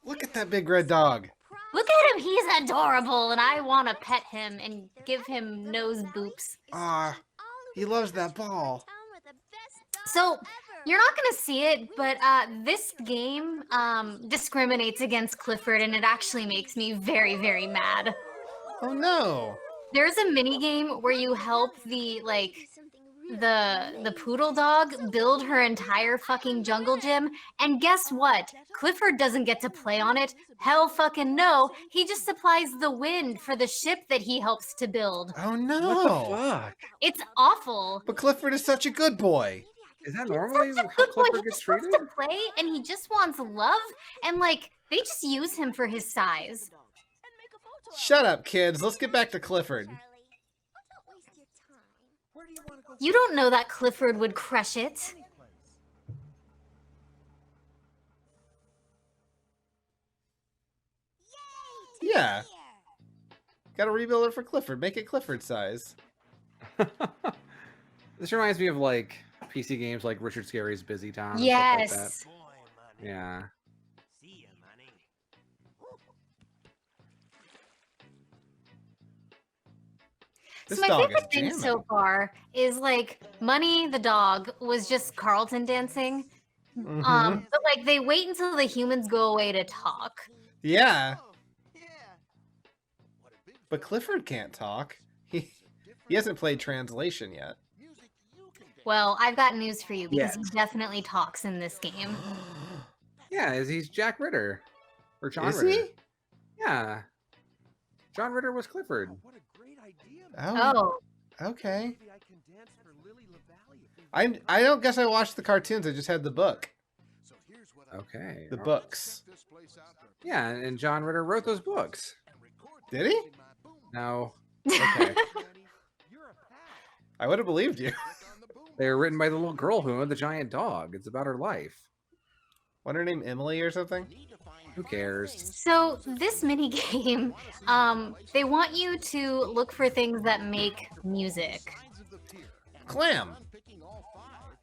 Look at that big red dog. Look at him, he's adorable, and I want to pet him and give him nose boops. Ah, he loves that ball. So you're not gonna see it, but this game discriminates against Clifford, and it actually makes me very, very mad. Oh no. There's a mini game where you help the poodle dog build her entire fucking jungle gym, and guess what? Clifford doesn't get to play on it. Hell fucking no. He just supplies the wind for the ship that he helps to build. Oh no. What the fuck? It's awful. But Clifford is such a good boy. Is that He's normally such a how good boy. Clifford He gets just wants treated? to play, and he just wants love, and they just use him for his size. Shut up, kids. Let's get back to Clifford. You don't know that Clifford would crush it. Yeah. Gotta rebuild it for Clifford. Make it Clifford size. This reminds me of like PC games like Richard Scarry's Busy Town. And stuff like that. Yes. Yeah. This So my dog favorite is thing jamming. so far is Money the dog was just Carlton dancing. Mhm. But they wait until the humans go away to talk. Yeah. But Clifford can't talk. He hasn't played Trancelation yet. Well, I've got news for you because Yes. he definitely talks in this game. Yeah, he's Jack Ritter. Or John Is Ritter. he? Yeah. John Ritter was Clifford. What a great idea. Oh, Oh, okay. Maybe I can dance for Lily LaValle. I don't guess I watched the cartoons. I just had the book. Okay. The books. Yeah, and John Ritter wrote those books. Did he? No. Okay. I would have believed you. They were written by the little girl who owned the giant dog. It's about her life. Wasn't her name Emily or something? Who cares? so this mini game, they want you to look for things that make music. Clam.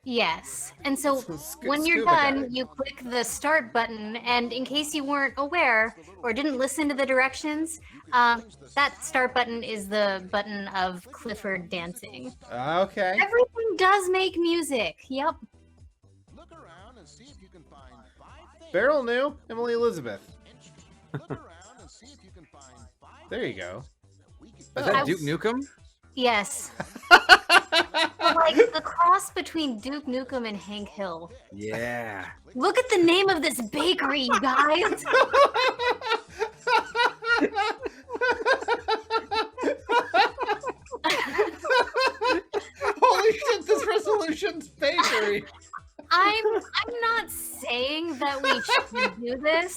Yes. And so when you're Scuba done, diving. you click the start button, and in case you weren't aware or didn't listen to the directions, that start button is the button of Clifford dancing. Okay. Everything does make music. Yep. Beryl knew. Emily Elizabeth. There you go. Is I that Duke was- Nukem? Yes. Like the cross between Duke Nukem and Hank Hill. Yeah. Look at the name of this bakery, you guys. Holy shit, this resolution's bakery. I'm not saying that we should do this,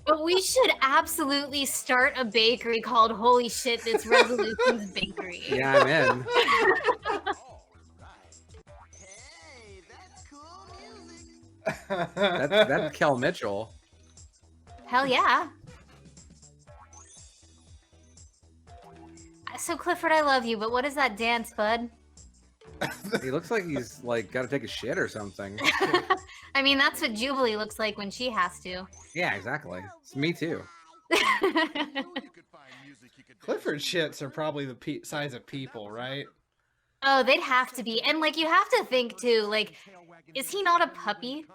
but we should absolutely start a bakery called Holy Shit, This Resolution's Bakery. Yeah, I'm in. Hey, that's cool music. That's Kel Mitchell. Hell yeah. So Clifford, I love you, but what is that dance, bud? He looks like he's like got to take a shit or something. I mean, that's what Jubilee looks like when she has to. Yeah, exactly. It's me too. Clifford shits are probably the size of people, right? Oh, they'd have to be. And like you have to think too, like, is he not a puppy?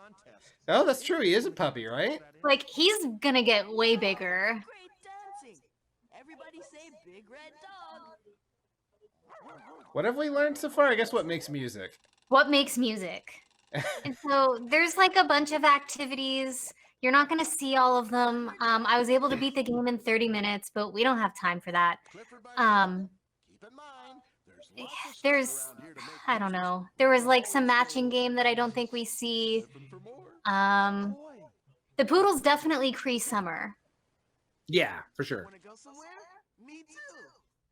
Oh, that's true. He is a puppy, right? Like he's gonna get way bigger. Great dancing. Everybody say big red dog. What have we learned so far? I guess what makes music. What makes music? And so there's like a bunch of activities. You're not gonna see all of them. I was able to beat the game in 30 minutes, but we don't have time for that. There's, I don't know. There was like some matching game that I don't think we see. The poodle's definitely Cree Summer. Yeah, for sure. Wanna go somewhere? Me too.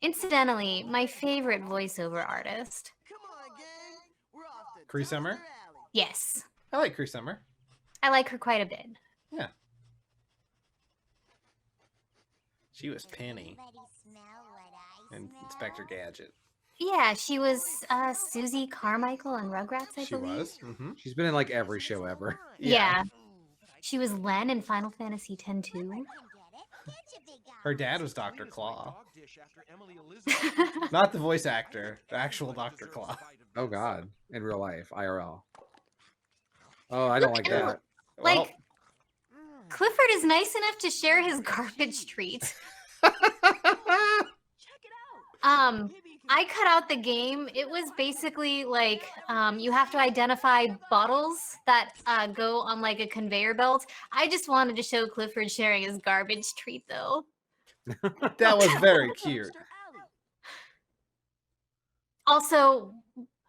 Incidentally, my favorite voiceover artist. Come on, gang. We're off to Cree Summer? Dumpster Alley. Yes, I like Cree Summer. I like her quite a bit. Yeah. She was Penny in Inspector Gadget. Yeah, she was Susie Carmichael in Rugrats, I She believe. was. Mm-hmm. She's been in like every show ever. Yeah. She was Len in Final Fantasy X 2. Her dad was Dr. Claw. Not the voice actor, the actual Dr. Claw. Oh God, in real life, IRL. Oh, I don't like that. Like, Well, Clifford is nice enough to share his garbage treat. Check it out. I cut out the game. It was basically like you have to identify bottles that go on like a conveyor belt. I just wanted to show Clifford sharing his garbage treat though. that was very cute. Also,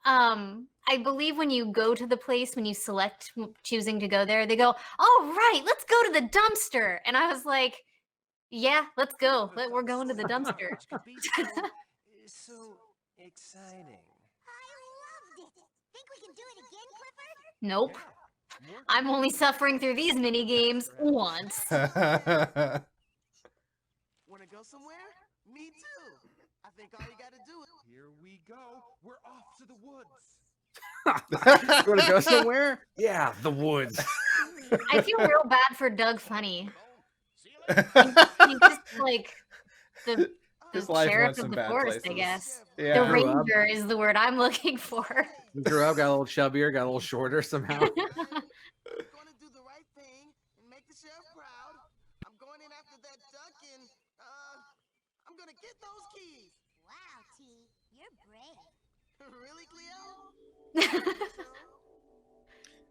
I believe when you go to the place, when you select choosing to go there, they go, "All right, let's go to the dumpster." And I was like, "Yeah, let's go. We're going to the dumpster." So exciting. I loved it. Think we can do it again, Clifford? Nope. I'm only suffering through these mini games once. Wanna go somewhere? Me too. I think all you gotta do is. Here we go. We're off to the woods. You want to go somewhere? Yeah, the woods. I feel real bad for Doug Funny. He's just like the His life sheriff went of some the bad forest, I places. guess. Yeah. The Grew up. ranger is the word I'm looking for. Grew up, got a little chubbier, got a little shorter somehow. I'm gonna do the right thing and make the sheriff proud. I'm going in after that duck and I'm gonna get those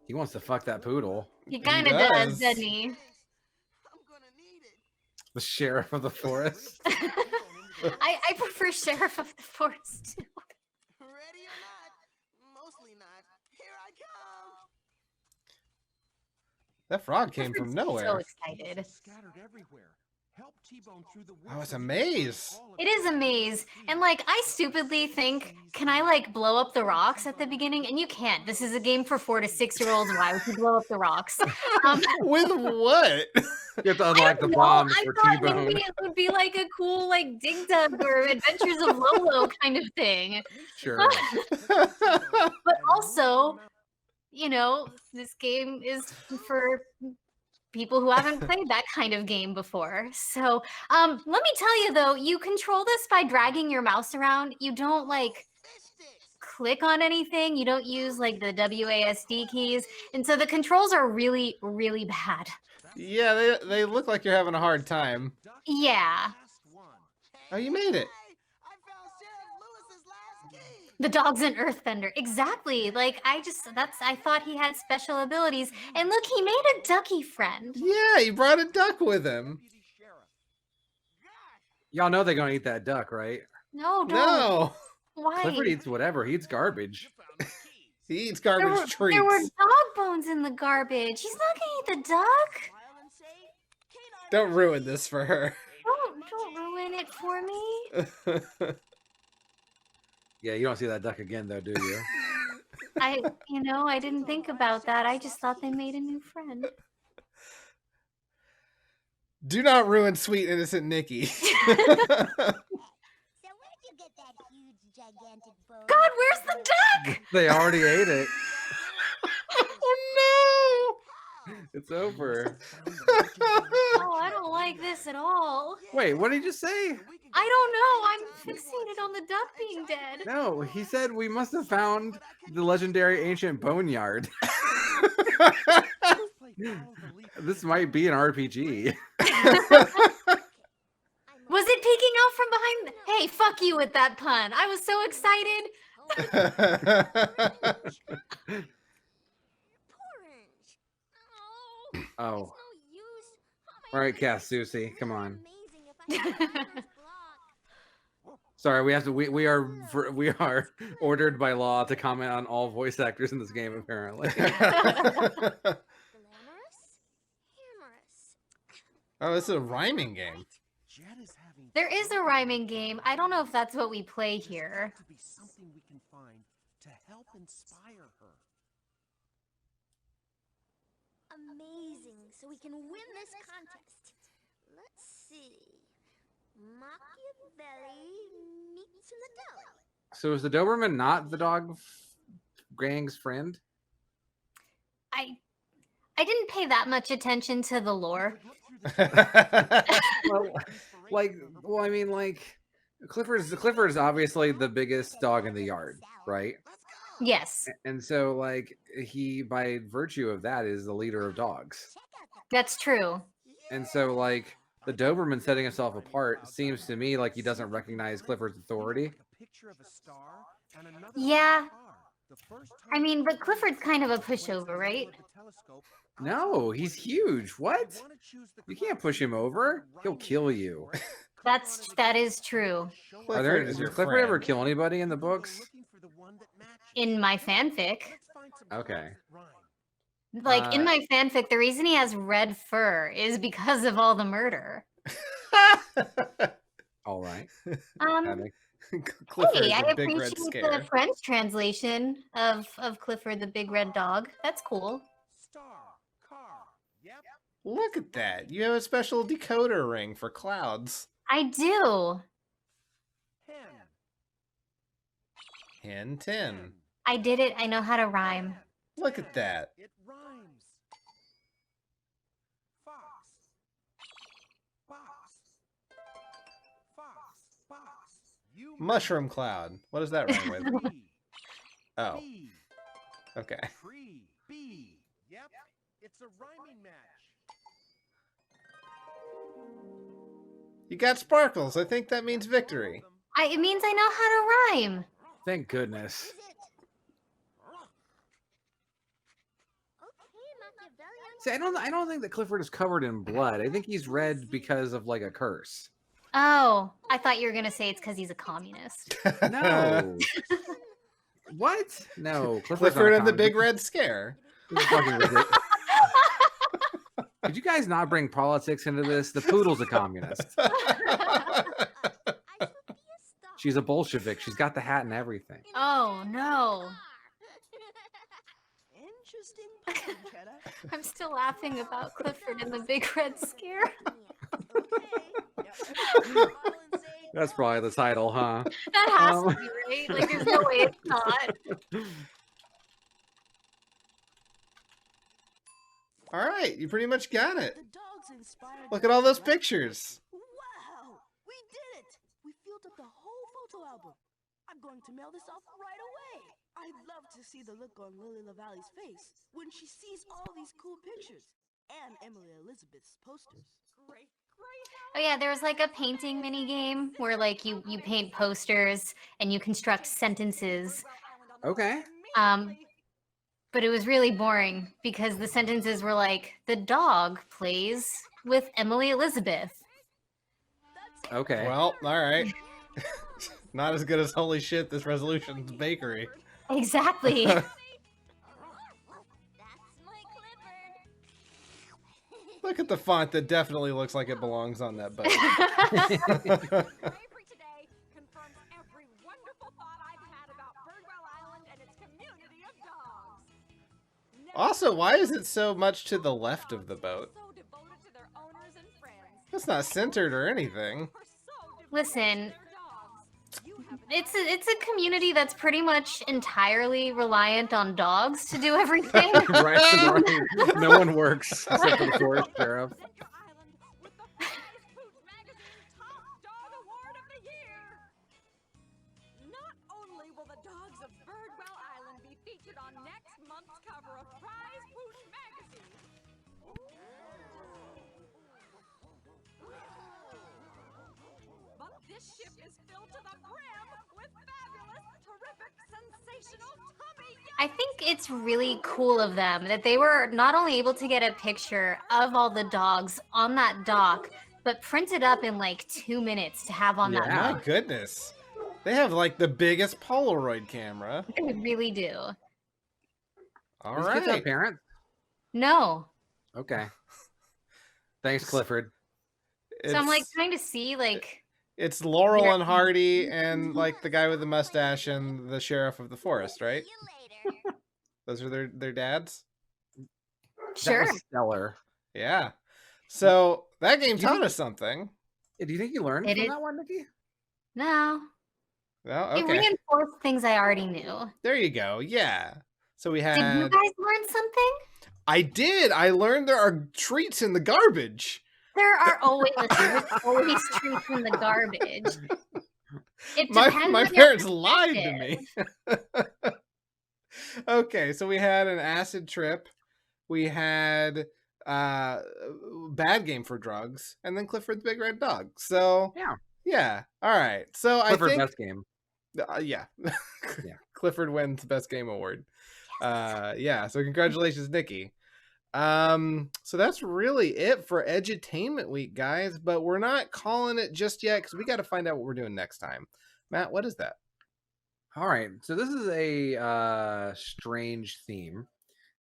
He wants to fuck that poodle. He kind of does, does. doesn't he? I'm gonna need it. The sheriff of the forest. I prefer Sheriff of the Forest too. Ready or not? Mostly not. Here I come. That frog came Clifford's from nowhere. So excited. Scattered everywhere. Help T-Bone through the Oh, it's woods a and maze. all of It is a maze, and like I stupidly think, can I like blow up the rocks at the beginning? And you can't. This is a game for 4 to 6-year-olds. Why would you blow up the rocks? With what? You have to I unlock the don't know. bombs I for thought T-Bone. maybe it would be like a cool like Dig Dug or Adventures of Lolo kind of thing. Sure. But also, you know, this game is for people who haven't played that kind of game before. So, let me tell you though, you control this by dragging your mouse around. You don't like Fish sticks. click on anything. You don't use like the WASD keys. And so the controls are really, really bad. Yeah, they look like you're having a hard time. Yeah. Oh, you made it. Hey, I found Sheriff Lewis's last key. The dog's an earthbender. Exactly. Like I thought he had special abilities. And look, he made a ducky friend. Yeah, he brought a duck with him. Deputy Sheriff. Y'all know they're gonna eat that duck, right? No, don't. No, Why? Clifford eats whatever. He eats garbage. he eats There garbage were, treats. there were dog bones in the garbage. He's not gonna eat the duck. Smile and say, "Canine Don't ruin this for her. Don't ruin it for me. Yeah, you don't see that duck again, though, do you? I didn't think about that. I just thought they made a new friend. Do not ruin sweet innocent Nikki. So where'd you get that huge, gigantic bone? God, where's the duck? They already ate it. Oh It's over. Oh, I don't like this at all. Wait, what did he just say? I don't know. I'm fixated on the duck being dead. No, he said we must have found the legendary ancient boneyard. This might be an RPG. Was it peeking out from behind? Hey, fuck you with that pun. I was so excited. no! Orange. Oh. Oh. It's no use. All right, Cass Susie, come on. Amazing if I had Connors block. Sorry, we have to. We are ordered by law to comment on all voice actors in this game. Apparently. Glamorous. Hammerous. Oh, this is a rhyming game. Jet is having There is a trouble. rhyming game. I don't know if that's what we play There's here. got to be something we can find to help inspire her. Amazing. So we can win this contest. Let's see. Machiavelli meets in the deli. So is the Doberman not the dog gang's friend? I didn't pay that much attention to the lore. Well, well, I mean, like Clifford is obviously the biggest dog in the yard, right? Let's go. Yes, And so, like, he, by virtue of that, is the leader of dogs. that's true. And so, like, the Doberman setting himself apart seems to me like he doesn't recognize Clifford's authority. A picture of a star and another Yeah. star. The first I time mean, but someone Clifford's kind of a once pushover, in right? the telescope, I No, saw he's one huge. piece. What? You wanna choose the You can't class push him for over. He'll rhyming kill words you. for it. That is true. Show Clifford Are there, is does your Clifford ever friend. kill anybody in the People are books? looking for the one that matches. In my fanfic. Let's find some Okay. colors that rhyme. Like in Uh, my fanfic, the reason he has red fur is because of all the murder. All right. That makes- Clifford Hey, is I a big red appreciate scare. the French translation of Clifford the Big Red Dog. That's cool. Star, car. Yep. Look at that. You have a special decoder ring for clouds. I do. Hen. Hen 10. I did it. I know how to rhyme. Look at that. It rhymes. Fox. Box. Fox. Box. You Mushroom cloud. What does that rhyme with? Tree. Oh, Bee. okay. Tree. Bee. Yep. It's a rhyming match. You got sparkles. I think that means victory. It means I know how to rhyme. Thank goodness. Is it? See, I don't think that Clifford is covered in blood. I think he's red because of like a curse. Oh, I thought you were gonna say it's because he's a communist. No. What? No, Clifford and the Big Red Scare. This is fucking ridiculous. Did you guys not bring politics into this? The poodle's a communist. She's a Bolshevik. She's got the hat and everything. Oh no. Interesting point, Cheddar. I'm still laughing about Clifford and the Big Red Scare. That's probably the title, huh? That has to be right. Like, there's no way it's not. All right, you pretty much got it. The dogs inspired Look at all those right? pictures. Wow, we did it! We filled up the whole photo album. I'm going to mail this off right away. I'd love to see the look on Lily LaValle's face when she sees all these cool pictures and Emily Elizabeth's posters. Great. Oh yeah, there was like a painting mini game where like you paint posters and you construct sentences. Okay. But it was really boring because the sentences were like, the dog plays with Emily Elizabeth. Okay. Well, all right. Not as good as holy shit, this resolution's bakery. Exactly. That's my Clifford. Look at the font that definitely looks like it belongs on that boat. Bravery today confirms every wonderful thought I've had about Birdwell Island and its community of dogs. Also, why is it so much to the left of the boat? So devoted to their owners and friends. That's not centered or anything. Are so devoted Listen, to their dogs. You have it's a community that's pretty much entirely reliant on dogs to do everything. right. No one works except for the forest sheriff. Center Island with the Prize Pooch Magazine's Top Dog Award of the Year. Not only will the dogs of Birdwell Island be featured on next month's cover of Prize Pooch Magazine, but this ship is filled to the brim with fabulous, terrific, sensational tummy I think it's really cool of them that they were not only able to get a picture of all the dogs on that dock, but print it up in like 2 minutes to have on that Yeah. My goodness. They have like the biggest Polaroid camera. They really do. All These kids have right. parents? No. Okay. Thanks, Clifford. So I'm like trying to see like It's Laurel Here. and Hardy and like the guy with the mustache and the sheriff of the forest, right? See you later. Those are their dads? That sure. was stellar. Yeah. So that game You taught think- us something. Do you think you learned It from is- that one, Nikki? No. Well, It okay. reinforced things I already knew. There you go. Yeah. So we Did you had guys learn something? I did. I learned there are treats in the garbage. There are always there's always treats in the garbage. It My depends on your parents lied to perspective. me. Okay, so we had an acid trip. We had bad game for drugs, and then Clifford the Big Red Dog. So yeah. All right. So Clifford I think best game. yeah. Yeah. Clifford wins best game award. Yeah. So congratulations, Nikki. So that's really it for Edutainment Week, guys. But we're not calling it just yet because we got to find out what we're doing next time. Matt, what is that? All right. So this is a strange theme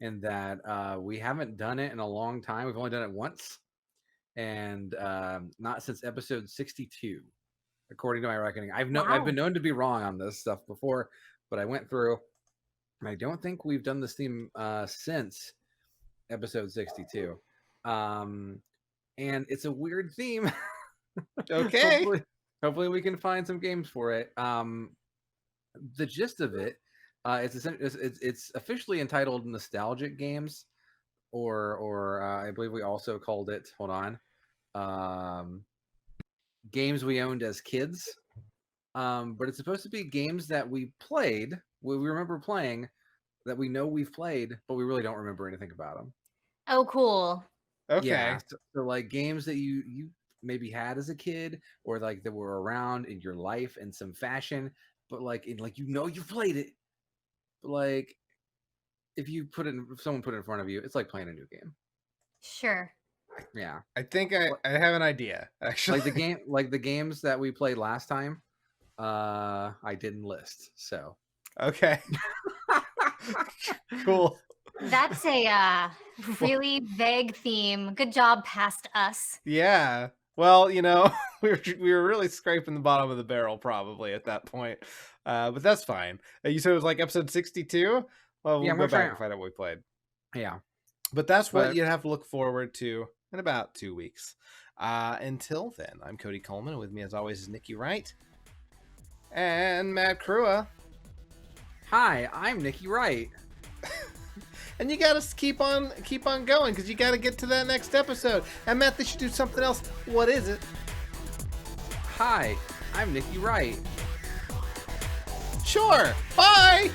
in that we haven't done it in a long time. We've only done it once, and not since episode 62, according to my reckoning. I've been known to be wrong on this stuff before, but I went through, and I don't think we've done this theme since episode 62. And it's a weird theme. Okay. Hopefully we can find some games for it. The gist of it, it's officially entitled Nostalgic Games, or I believe we also called it, hold on, games we owned as kids. But it's supposed to be games that we played, we remember playing, that we know we've played, but we really don't remember anything about them. Oh, cool. Okay. Yeah, so like games that you maybe had as a kid, or like that were around in your life in some fashion, but like you played it, but like if someone put it in front of you, it's like playing a new game. Sure. Yeah, I think I have an idea, actually. like the games that we played last time. I didn't list, so Okay. Cool. That's a really vague theme. Good job, past us. Yeah. Well, you know, we were really scraping the bottom of the barrel probably at that point. But that's fine. You said it was like episode 62? Well, we'll Yeah, I'm go gonna try back it. and find out what we played. yeah. But that's what But- you have to look forward to in about 2 weeks. Until then, I'm Cody Coleman. With me, as always, is Nikki Wright and Matt Crua. Hi, I'm Nikki Wright. And you gotta keep on going because you gotta get to that next episode. And Matt, they should do something else. What is it? Hi, I'm Nikki Wright. Sure. Bye.